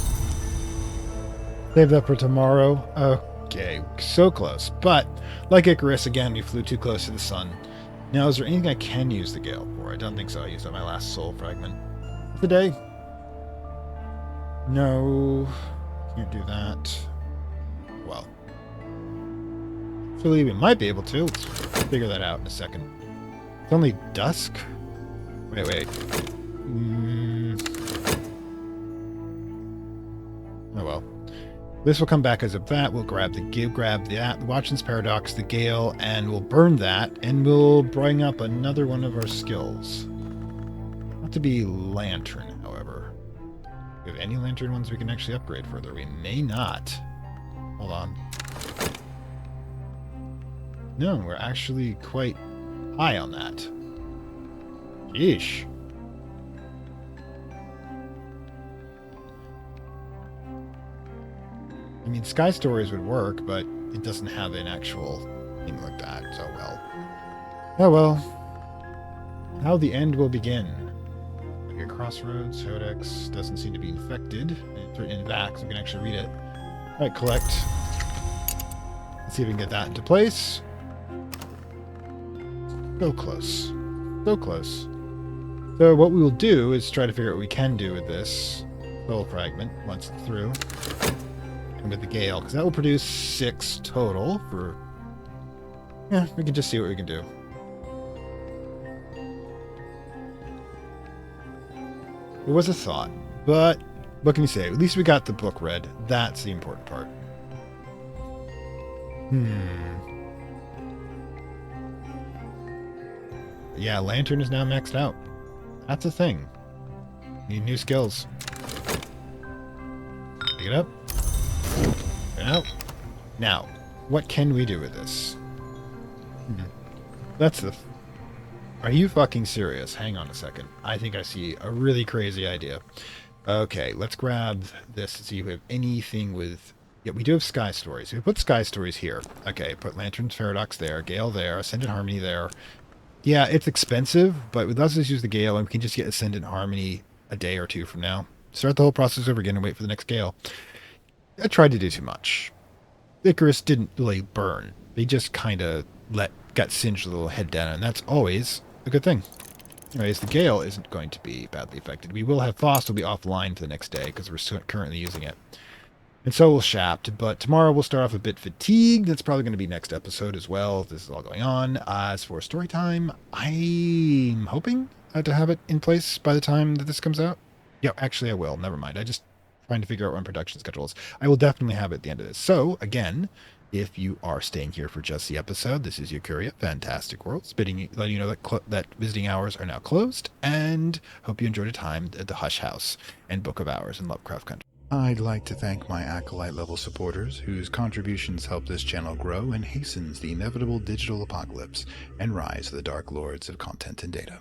Save that for tomorrow. Okay, so close. But, like Icarus, again, we flew too close to the sun. Now, is there anything I can use the Gale for? I don't think so. I used up my last soul fragment. Today? No. Can't do that. Well. Actually, we might be able to. Let's figure that out in a second. It's only dusk? Wait. Oh well. This will come back as a that. We'll grab the Watchman's Paradox, the Gale, and we'll burn that, and we'll bring up another one of our skills. Not to be Lantern, however. Do we have any Lantern ones we can actually upgrade further? We may not. Hold on. No, we're actually quite high on that. Yeesh. I mean, Sky Stories would work, but it doesn't have an actual thing like that, so well. Oh well. How the end will begin. Okay, Crossroads, Codex doesn't seem to be infected. It's written in the back, so we can actually read it. Alright, collect. Let's see if we can get that into place. So close. So close. So what we will do is try to figure out what we can do with this soul fragment once it's through. And with the Gale, because that will produce 6 total for... Yeah, we can just see what we can do. It was a thought, but what can you say? At least we got the book read. That's the important part. Yeah, Lantern is now maxed out. That's a thing. Need new skills. Pick it up. Pick it out. Now, what can we do with this? That's the... Are you fucking serious? Hang on a second. I think I see a really crazy idea. Okay, let's grab this and see if we have anything with... Yeah, we do have Sky Stories. We put Sky Stories here. Okay, put Lantern's Paradox there, Gale there, Ascendant Harmony there. Yeah, it's expensive, but let's just use the Gale and we can just get Ascendant Harmony a day or two from now. Start the whole process over again and wait for the next Gale. I tried to do too much. Icarus didn't really burn. They just kind of got singed a little head down, and that's always a good thing. Anyways, the Gale isn't going to be badly affected. We will have Fost will be offline for the next day because we're currently using it. And so will Shapt, but tomorrow we'll start off a bit fatigued. That's probably going to be next episode as well. This is all going on. As for story time, I'm hoping to have it in place by the time that this comes out. Yeah, actually I will. Never mind. I just trying to figure out when production schedule is. I will definitely have it at the end of this. So, again, if you are staying here for just the episode, this is your Curia, Fantastic Worlds, letting you know that visiting hours are now closed, and hope you enjoyed a time at the Hush House and Book of Hours in Lovecraft Country. I'd like to thank my Acolyte level supporters whose contributions help this channel grow and hastens the inevitable digital apocalypse and rise of the Dark Lords of Content and Data.